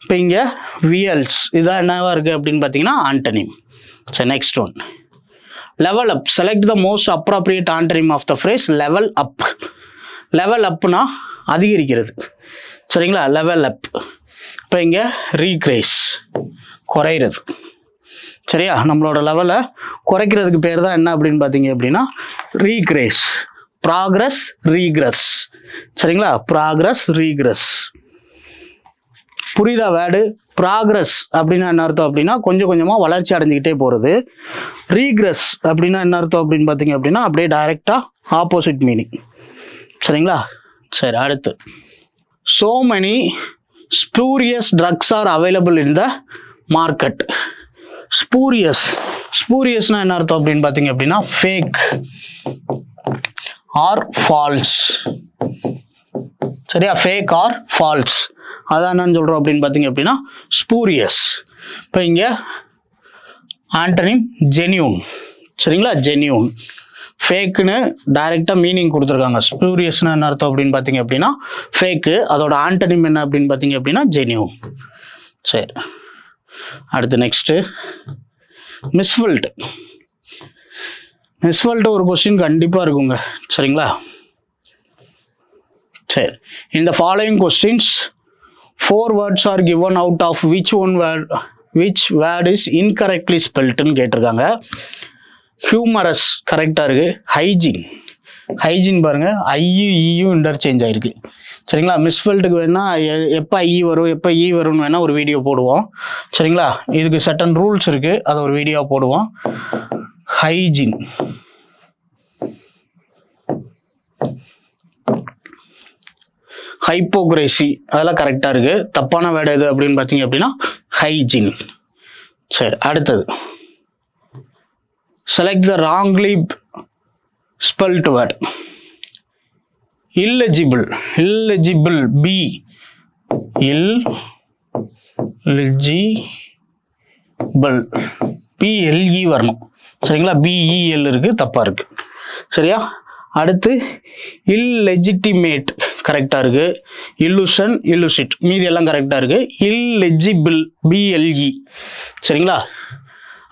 இப்போ இங்கே வியல்ஸ் இதான் என்னவா இருக்குது அப்படின்னு பார்த்தீங்கன்னா ஆண்டனிம். சரி, next one level up. Select the most appropriate antonym of the phrase level up. level upனா அதிகரிக்கிறது. சரிங்களா, level up. இப்போ இங்கே ரீக்ரேஸ், குறையிறது. சரியா, நம்மளோட லெவலை குறைக்கிறதுக்கு பேர் தான் என்ன அப்படின்னு பார்த்தீங்க அப்படின்னா ரீக்ரேஸ். ப்ராக்ரஸ், ரீக்ரஸ். சரிங்களா, ப்ராக்ரஸ், ரீக்ரஸ். புரியுதா வேர்டு? ப்ராக்ரஸ் அப்படின்னா என்ன அர்த்தம் அப்படின்னா கொஞ்சம் கொஞ்சமாக வளர்ச்சி அடைஞ்சிக்கிட்டே போகிறது. ரீக்ரஸ் அப்படின்னா என்ன அர்த்தம் அப்படின்னு பார்த்தீங்க அப்படின்னா அப்படியே டைரெக்டாக ஆப்போசிட் மீனிங். சரிங்களா, சரி, அடுத்து so many spurious drugs are available in the market. ஸ்பூரியஸ்னா என்ன அர்த்தம் அப்படின்னு பார்த்தீங்க அப்படின்னா ஃபேக் ஆர் ஃபால்ஸ். சரியா, ஃபேக் ஆர் ஃபால்ஸ் அதான் என்னன்னு சொல்கிறோம் அப்படின்னு பார்த்தீங்க அப்படின்னா ஸ்பூரியஸ். இப்போ இங்கே ஆண்டனிம் ஜென்யூன். சரிங்களா, ஜென்யூன். ஃபேக்குன்னு டைரெக்டாக மீனிங் கொடுத்துருக்காங்க. ஸ்பூரியஸ்னு என்ன அர்த்தம் அப்படின்னு பார்த்தீங்க அப்படின்னா ஃபேக்கு, அதோட ஆண்டனிம் என்ன அப்படின்னு பார்த்தீங்க அப்படின்னா ஜென்யூன். சரி, அடுத்து நெக்ஸ்ட்டு மிஸ்ஃபல்ட் ஒரு கொஸ்டின் கண்டிப்பாக இருக்குங்க. சரிங்களா, சரி, இந்த following questions 4 words are given out of which word is incorrectly spelled ன்னு கேட்டிருக்காங்க. ஹியூமரஸ் கரெக்டாக இருக்குது. ஹைஜீன் பாருங்கள், ஐயும் இன்டர்சேஞ்ச் ஆகிருக்கு. சரிங்களா, மிஸ்ஃபெல்ட்டுக்கு வேணால் எப்போ ஐ வரும் எப்போ ஈ வரும்னு வேணால் ஒரு வீடியோ போடுவோம். சரிங்களா, இதுக்கு சர்டன் ரூல்ஸ் இருக்குது, அதை ஒரு வீடியோ போடுவோம். ஹைஜீன். ஹைப்போக்ரைசி அதெல்லாம் கரெக்டாக இருக்குது. தப்பான வேர்டு எது அப்படின்னு பார்த்தீங்க அப்படின்னா ஹைஜீன். சரி, அடுத்தது select the wrongly spelt word. Illegible B B L E வரணும். சரிங்களா, பிஇஎல் இருக்குது, தப்பாக இருக்குது. சரியா, அடுத்து இல்லெஜிட்டிமேட் கரெக்டாக இருக்குது. இல்லுஷன், இல்லுசிட் மீதி எல்லாம் கரெக்டாக இருக்குது. Illegible B L E. சரிங்களா,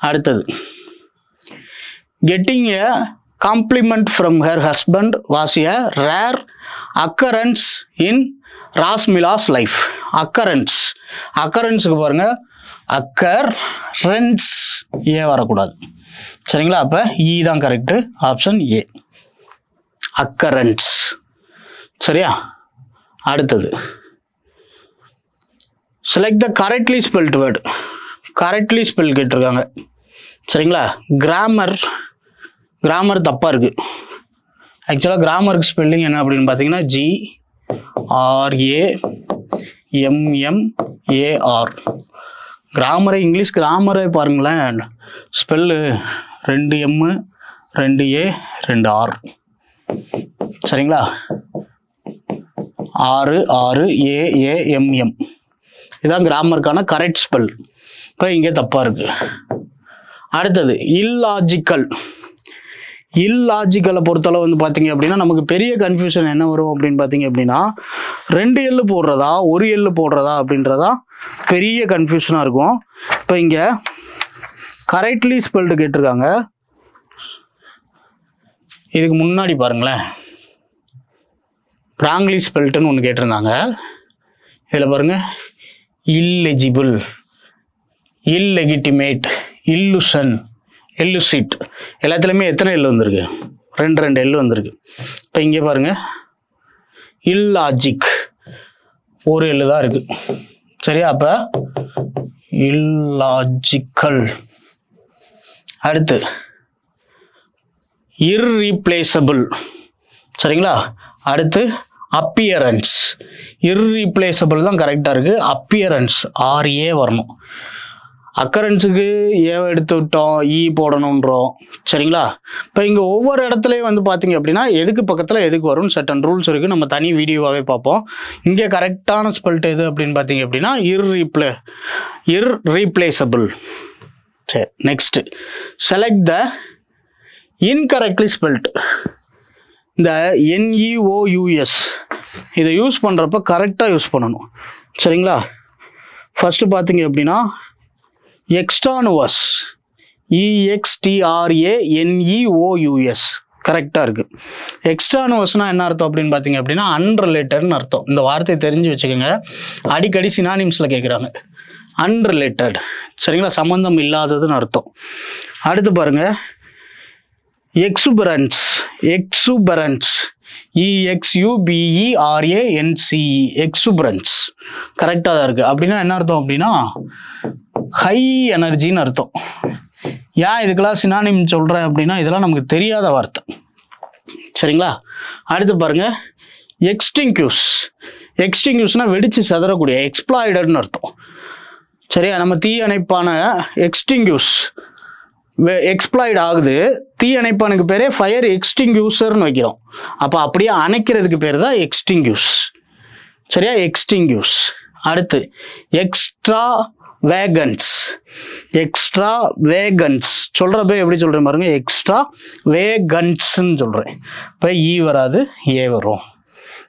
அடுத்தது getting a compliment from her husband was a rare occurrence in Rasmila's life. அக்கரன்ஸுக்கு பாருங்கள், அக்கரன்ஸ் ஏன் வரக்கூடாது. சரிங்களா? அப்போ இ தான் கரெக்டு, ஆப்ஷன் ஏ, அக்கரன்ஸ். சரியா? அடுத்தது செலக்ட் த correctly spelt word. Correctly spell கேட்டிருக்காங்க. சரிங்களா? கிராமர் தப்பாக இருக்குது. ஆக்சுவலாக கிராமருக்கு ஸ்பெல்லிங் என்ன அப்படின்னு பார்த்தீங்கன்னா GRAMMAR. கிராமரை இங்கிலீஷ் கிராமரை பாருங்களேன், ஸ்பெல்லு 2 M 2 A 2 R. சரிங்களா? 6AAMM இதுதான் கிராமருக்கான கரெக்ட் ஸ்பெல். இப்போ இங்கே தப்பாக இருக்குது. அடுத்தது இல்லாஜிக்கலை பொறுத்தளவு வந்து பார்த்தீங்க அப்படின்னா நமக்கு பெரிய கன்ஃபியூஷன் என்ன வரும் அப்படின்னு பார்த்தீங்க அப்படின்னா 2 எள்ளு போடுறதா 1 எள்ளு போடுறதா அப்படின்றதா பெரிய கன்ஃபியூஷனாக இருக்கும். இப்போ இங்கே கரெக்ட்லி ஸ்பெல்டு கேட்டிருக்காங்க. இதுக்கு முன்னாடி பாருங்களேன், ராங்லி ஸ்பெல்ட்டுன்னு ஒன்று கேட்டிருந்தாங்க. இதில் பாருங்கள், இல்லெஜிபிள், இல்லெகிட்டிமேட், இல்லுசன், எல்லுசிட் எல்லாத்துலேயுமே எத்தனை எல்லு வந்திருக்கு? 2 எல்லு வந்திருக்கு. இப்போ இங்கே பாருங்கள், இல்லாஜிக் 1 எல்லு தான் இருக்குது. சரியா? அப்போ இல்லாஜிக்கல். அடுத்து இர்ரீப்ளேசபிள். சரிங்களா? அடுத்து அப்பியரன்ஸ். இர்ரீப்ளேசபிள் தான் கரெக்டாக இருக்குது. அப்பியரன்ஸ் RA வரணும். அக்கரன்ஸுக்கு ஏவை எடுத்து விட்டோம், இ போடணுன்றோம். சரிங்களா? இப்போ இங்கே ஒவ்வொரு இடத்துலையும் வந்து பார்த்தீங்க அப்படின்னா எதுக்கு பக்கத்தில் எதுக்கு வரும்னு சட்டன் ரூல்ஸ் இருக்குது. நம்ம தனி வீடியோவாகவே பார்ப்போம். இங்கே கரெக்டான ஸ்பெல்ட் எது அப்படின்னு பார்த்தீங்க அப்படின்னா இர்ரீப்ளேசபிள். சரி, next select the incorrectly spelt. இந்த NEOUS இதை யூஸ் பண்ணுறப்ப கரெக்டாக யூஸ் பண்ணணும். சரிங்களா? ஃபஸ்ட்டு பார்த்தீங்க அப்படின்னா எக்ஸ்ட்ரானுவஸ், EXTRANEOUS கரெக்டாக இருக்குது. எக்ஸ்ட்ரானுவஸ்னால் என்ன அர்த்தம் அப்படின்னு பார்த்தீங்க அப்படின்னா அன்ரிலேட்டட்னு அர்த்தம். இந்த வார்த்தையை தெரிஞ்சு வச்சுக்கோங்க, அடிக்கடி சினானிம்ஸில் கேட்குறாங்க. அன்ரிலேட்டட், சரிங்களா? சம்மந்தம் இல்லாததுன்னு அர்த்தம். அடுத்து பாருங்கள், எக்ஸுபரன்ஸ். EXUBERANCE எக்ஸுபரன்ஸ் கரெக்டாக தான் இருக்குது. அப்படின்னா என்ன அர்த்தம் அப்படின்னா ஹை எனர்ஜின்னு அர்த்தம். ஏன் இதுக்கெல்லாம் சினானிம் சொல்கிறேன் அப்படின்னா இதெல்லாம் நமக்கு தெரியாத வார்த்தை. சரிங்களா? அடுத்து பாருங்கள், எக்ஸ்டிங்யூஸ்னால் வெடித்து செதறக்கூடிய, எக்ஸ்ப்ளாய்டட்னு அர்த்தம். சரியா? நம்ம தீ அணைப்பான எக்ஸ்டிங்யூஸ் எக்ஸ்ப்ளாய்ட் ஆகுது. தீ அணைப்பானுக்கு பேரே ஃபயர் எக்ஸ்டிங்யூசர்னு வைக்கிறோம். அப்போ அப்படியே அணைக்கிறதுக்கு பேர் தான் எக்ஸ்டிங்யூஸ். சரியா? எக்ஸ்டிங்யூஸ். அடுத்து எக்ஸ்ட்ரா வேகன்ஸ் சொல்கிறப்ப எப்படி சொல்கிறேன் பாருங்க, எக்ஸ்ட்ரா வேகன்ஸ்ன்னு சொல்கிறேன். இப்போ இ வராது, ஏ வரும்.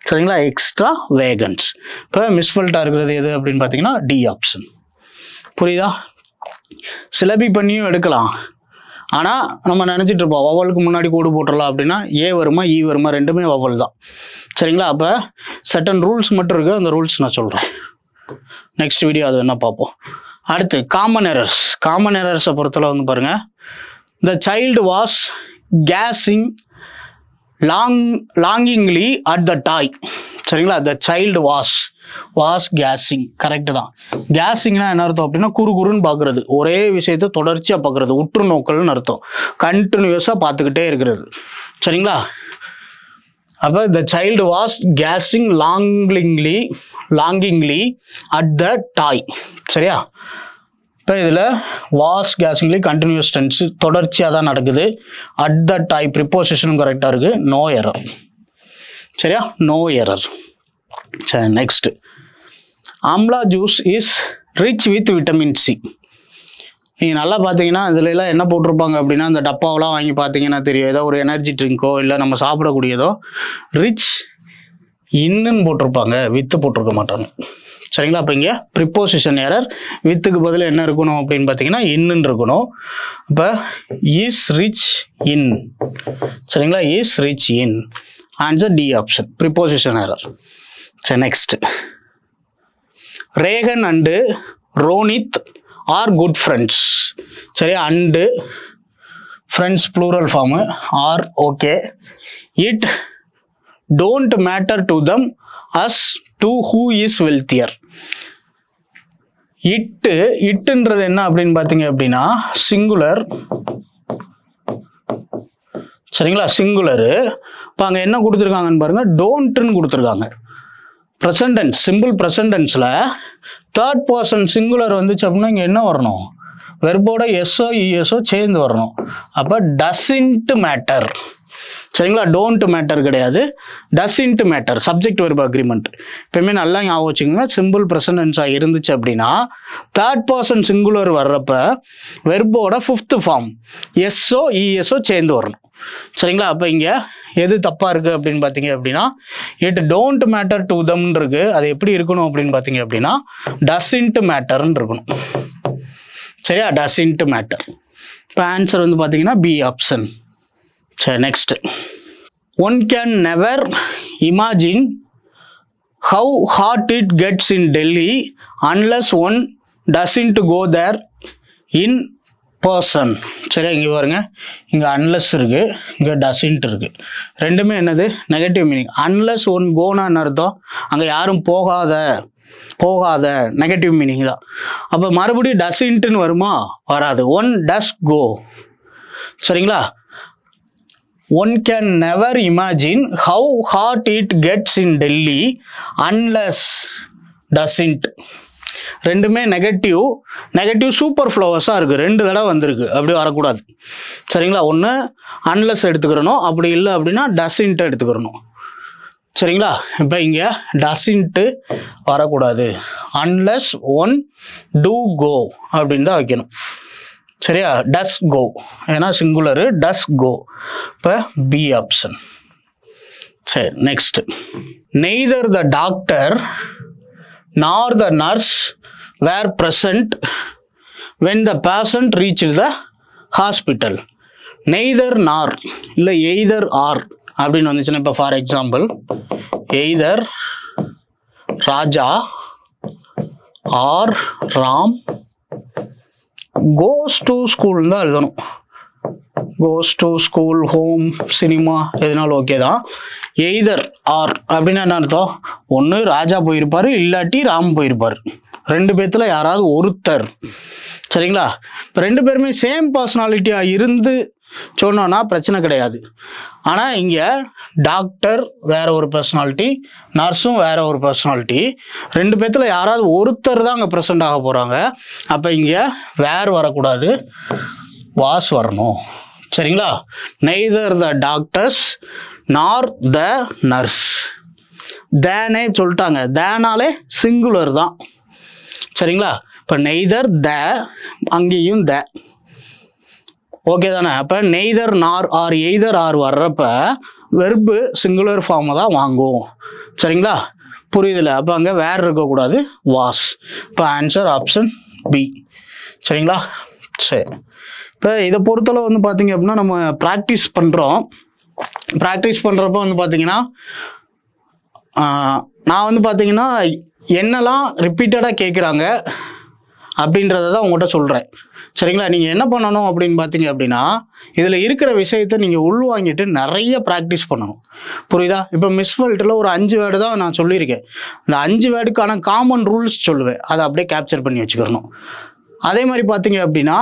சரிங்களா? எக்ஸ்ட்ரா வேகன்ஸ். இப்போ மிஸ்ஃபல்ட்டாக இருக்கிறது எது அப்படின்னு பார்த்தீங்கன்னா டி ஆப்ஷன். புரியுதா? சிலபி பண்ணியும் எடுக்கலாம். ஆனால் நம்ம நினச்சிட்டு இருப்போம் வவலுக்கு முன்னாடி கோடு போட்டுடலாம் அப்படின்னா ஏ வருமா இ வருமா, ரெண்டுமே வவல் தான். சரிங்களா? அப்போ சர்டன் ரூல்ஸ் மட்டும் இருக்குது, அந்த ரூல்ஸ் நான் சொல்கிறேன். நெக்ஸ்ட் வீடியோ அது என்ன பார்ப்போம். அடுத்து காமன் எரர்ஸை பொறுத்தளவு வந்து பாருங்கள், the child was gazing longingly at the toy. சரிங்களா? The child was gazing correct தான். கேஸிங்னா என்ன அர்த்தம் அப்படின்னா குறுன்னு பார்க்குறது, ஒரே விஷயத்தை தொடர்ச்சியாக பார்க்குறது, உற்று நோக்கல்னு அர்த்தம். கண்டினியூஸாக பார்த்துக்கிட்டே இருக்கிறது. சரிங்களா? அப்போ the child was gazing longingly at the toy. சரியா? இப்போ இதில் வாஸ் கேஸிங்லி கண்டினியூஸ் டென்ஸ், தொடர்ச்சியாக தான் நடக்குது. அட் த டாய் ப்ரிப்போசிஷனும் கரெக்டாக இருக்குது. No error. சரியா? No error. சரி, next amla juice is rich with vitamin C. நீங்கள் நல்லா பார்த்தீங்கன்னா இதில் எல்லாம் என்ன போட்டிருப்பாங்க அப்படின்னா, அந்த டப்பாவெலாம் வாங்கி பார்த்தீங்கன்னா தெரியும், ஏதோ ஒரு எனர்ஜி ட்ரிங்க்கோ இல்லை நம்ம சாப்பிடக்கூடியதோ ரிச் இன்னுன்னு போட்டிருப்பாங்க, வித்து போட்டிருக்க மாட்டாங்க. சரிங்களா? அப்போ இங்கே ப்ரிப்போசிஷன் எரர். வித்துக்கு பதில் என்ன இருக்கணும் அப்படின்னு பார்த்தீங்கன்னா இன்னுன்னு இருக்கணும். இப்போ இஸ் ரிச் இன். சரிங்களா? Is rich in. Answer D option, preposition error. சரி, next Reagan and Ronit are good friends. சரி, and friends plural form are okay. It don't matter to them as to who is wealthier. இட்டுன்றது என்ன அப்படின்னு பார்த்தீங்க அப்படின்னா singular. சரிங்களா, singular. இப்போ அங்கே என்ன கொடுத்துருக்காங்கன்னு பாருங்க, டோன்ட்னு கொடுத்துருக்காங்க. ப்ரெசன்டென்ஸ், சிம்பிள் ப்ரெசன்டென்ஸில் தேர்ட் பர்சன் சிங்குலர் வந்துச்சு அப்படின்னா இங்கே என்ன வரணும், வெர்போட எஸ்ஓ இஎஸ்ஓ சேர்ந்து வரணும். அப்போ டஸ்ன்ட் மேட்டர். சரிங்களா, டோன்ட் மேட்டர் கிடையாது, டஸ்ன்ட் மேட்டர். சப்ஜெக்ட் வெர்ப் அக்ரிமெண்ட் எப்பயுமே நல்லா ஞாபகம் வச்சுக்கோங்க. சிம்பிள் ப்ரெசன்டென்ஸாக இருந்துச்சு அப்படின்னா தேர்ட் பர்சன் சிங்குலர் வர்றப்ப வெர்போட ஃபிஃப்த் ஃபார்ம் எஸ்ஓ இஎஸ்ஓ சேர்ந்து வரணும். சரிங்களா, அப்போ இங்கே எது தப்பாக இருக்குது அப்படின்னு பார்த்தீங்க அப்படின்னா இட் டோன்ட் மேட்டர் டு தம்னு இருக்குது. அது எப்படி இருக்கணும் அப்படின்னு பார்த்தீங்க அப்படின்னா டஸ்ன்ட் மேட்டர்ன்னு இருக்கணும். சரியா, டஸ்ன்ட் மேட்டர். இப்போ ஆன்சர் வந்து பார்த்தீங்கன்னா பி ஆப்ஷன். சரி, next. One can never imagine how hot it gets in Delhi unless one doesn't go there in person. சரியா, இங்கே பாருங்க, இங்கே அன்லெஸ் இருக்குது, இங்கே டஸ்ன்ட் இருக்குது. ரெண்டுமே என்னது, நெகட்டிவ் மீனிங். அன்லெஸ் ஒன் கோனான்னு அர்த்தம், அங்கே யாரும் போகாத நெகட்டிவ் மீனிங் தான். அப்போ மறுபடியும் டஸ்ன்ட்னு வருமா, வராது. One does go. சரிங்களா, one can never imagine how hot it gets in Delhi unless doesn't. ரெண்டுமே நெகட்டிவ் சூப்பர் ஃப்ளவர்ஸாக இருக்குது. 2 தடவை வந்திருக்கு, அப்படி வரக்கூடாது. சரிங்களா, ஒன்று அன்லெஸ் எடுத்துக்கிறணும், அப்படி இல்லை அப்படின்னா டஸ்ன்ட் எடுத்துக்கிறணும். சரிங்களா, இப்போ இங்கே டஸ்ன்ட்டு வரக்கூடாது, அன்லெஸ் ஒன் டூ கோ அப்படின்னு தான் வைக்கணும். சரியா, டஸ் கோ, ஏன்னா சிங்குலரு டஸ் கோ. இப்போ பி ஆப்ஷன். சரி, next. Neither the doctor nor the nurse were present when the patient reached the hospital. Neither nor இல்லை either or அப்படின்னு வந்துச்சுன்னா, இப்போ for example either Raja or Ram goes to school தான் எழுதணும். goes to school, home, cinema எதுனாலும் okay தான். Either R அப்படின்னா என்ன அர்த்தம், ஒன்று ராஜா போயிருப்பார், இல்லாட்டி ராம் போயிருப்பார். 2 பேர்த்துல யாராவது ஒருத்தர். சரிங்களா, இப்போ 2 பேருமே சேம் பர்சனாலிட்டியாக இருந்து சொன்னோன்னா பிரச்சனை கிடையாது. ஆனால் இங்கே டாக்டர் வேற ஒரு பர்சனாலிட்டி, நர்ஸும் வேற ஒரு பர்சனாலிட்டி. 2 பேர்த்துல யாராவது ஒருத்தர் தான் அங்கே ப்ரெசென்ட் ஆக போகிறாங்க. அப்போ இங்கே வேர் வரக்கூடாது, வாஸ் வரணும். சரிங்களா, நெய்தர் த டாக்டர்ஸ் நார் த நர்ஸ். தேனே சொல்லிட்டாங்க, தேனாலே சிங்குலர் தான். சரிங்களா, இப்போ நெய்தர் த, அங்கேயும் த. ஓகே தானே. அப்போ neither nor or either or வர்றப்ப வெர்பு சிங்குலர் ஃபார்மை தான் வாங்கும். சரிங்களா, புரியுதுல. அப்போ அங்கே வேர் இருக்கக்கூடாது, வாஸ். இப்போ ஆன்சர் ஆப்ஷன் பி. சரிங்களா, சரி. இப்போ இதை பொறுத்தளவு வந்து பார்த்தீங்க அப்படின்னா நம்ம ப்ராக்டிஸ் பண்ணுறோம். ப்ராக்டிஸ் பண்ணுறப்போ வந்து பார்த்தீங்கன்னா நான் வந்து பார்த்தீங்கன்னா என்னெல்லாம் ரிப்பீட்டடாக கேட்குறாங்க அப்படின்றத தான் உங்கள்கிட்ட சொல்கிறேன். சரிங்களா, நீங்கள் என்ன பண்ணணும் அப்படின்னு பார்த்தீங்க அப்படின்னா இதில் இருக்கிற விஷயத்தை நீங்கள் உள்வாங்கிட்டு நிறைய ப்ராக்டிஸ் பண்ணணும். புரியுதா? இப்போ மிஸ்ஃபல்ட்டில் ஒரு 5 வேர்டு தான் நான் சொல்லியிருக்கேன். இந்த 5 வேர்டுக்கான காமன் ரூல்ஸ் சொல்லுவேன், அதை அப்படியே கேப்சர் பண்ணி வச்சுக்கணும். அதே மாதிரி பார்த்தீங்க அப்படின்னா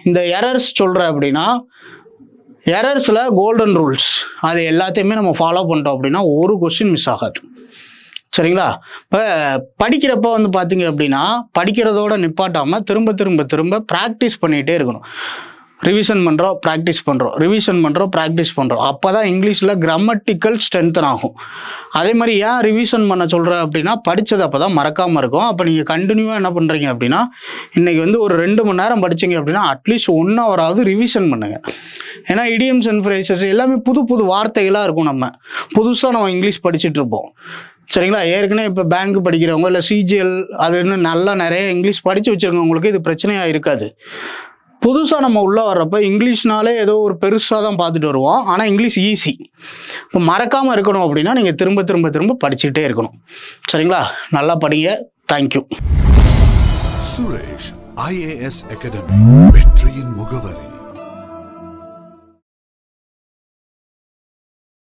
இந்த எரர்ஸ் சொல்கிறேன் அப்படின்னா எரர்ஸில் கோல்டன் ரூல்ஸ் அது எல்லாத்தையுமே நம்ம ஃபாலோ பண்ணிட்டோம் அப்படின்னா ஒரு கொஸ்டின் மிஸ் ஆகாது. சரிங்களா, இப்போ படிக்கிறப்ப வந்து பார்த்தீங்க அப்படின்னா படிக்கிறதோட நிப்பாட்டாமல் திரும்ப திரும்ப திரும்ப ப்ராக்டிஸ் பண்ணிகிட்டே இருக்கணும். ரிவிஷன் பண்ணுறோம், ப்ராக்டிஸ் பண்ணுறோம், ரிவிஷன் பண்ணுறோம், ப்ராக்டிஸ் பண்ணுறோம். அப்போ தான் இங்கிலீஷில் கிராமட்டிக்கல் ஸ்ட்ரென்த்தன் ஆகும். அதே மாதிரி ஏன் ரிவிஷன் பண்ண சொல்கிறேன் அப்படின்னா படித்தது அப்போ தான் மறக்காமல் இருக்கும். அப்போ நீங்கள் கண்டினியூவாக என்ன பண்ணுறீங்க அப்படின்னா இன்றைக்கி வந்து ஒரு 2 மணி நேரம் படிச்சிங்க அப்படின்னா அட்லீஸ்ட் 1 ஹவராவது ரிவிஷன் பண்ணுங்கள். ஏன்னா இடியம்ஸ் அண்ட் ஃப்ரேசஸ் எல்லாமே புது புது வார்த்தைகளாக இருக்கும். நம்ம புதுசாக இங்கிலீஷ் படிச்சுட்டு இருப்போம். சரிங்களா, ஏற்கனவே இப்போ பேங்க் படிக்கிறவங்க இல்லை சிஜிஎல் அது இன்னும் நல்லா நிறைய இங்கிலீஷ் படித்து வச்சுருக்கவங்களுக்கு இது பிரச்சனையாக இருக்காது. புதுசாக நம்ம உள்ளே வர்றப்போ இங்கிலீஷ்னாலே ஏதோ ஒரு பெருசாக தான் பார்த்துட்டு வருவோம். ஆனால் இங்கிலீஷ் ஈஸி. இப்போ மறக்காமல் இருக்கணும் அப்படின்னா நீங்கள் திரும்ப திரும்ப திரும்ப படிச்சுக்கிட்டே இருக்கணும். சரிங்களா, நல்லா படிங்க. தேங்க்யூ. சுரேஷ் IAS அகாடமி, வெற்றியின் முகவரி.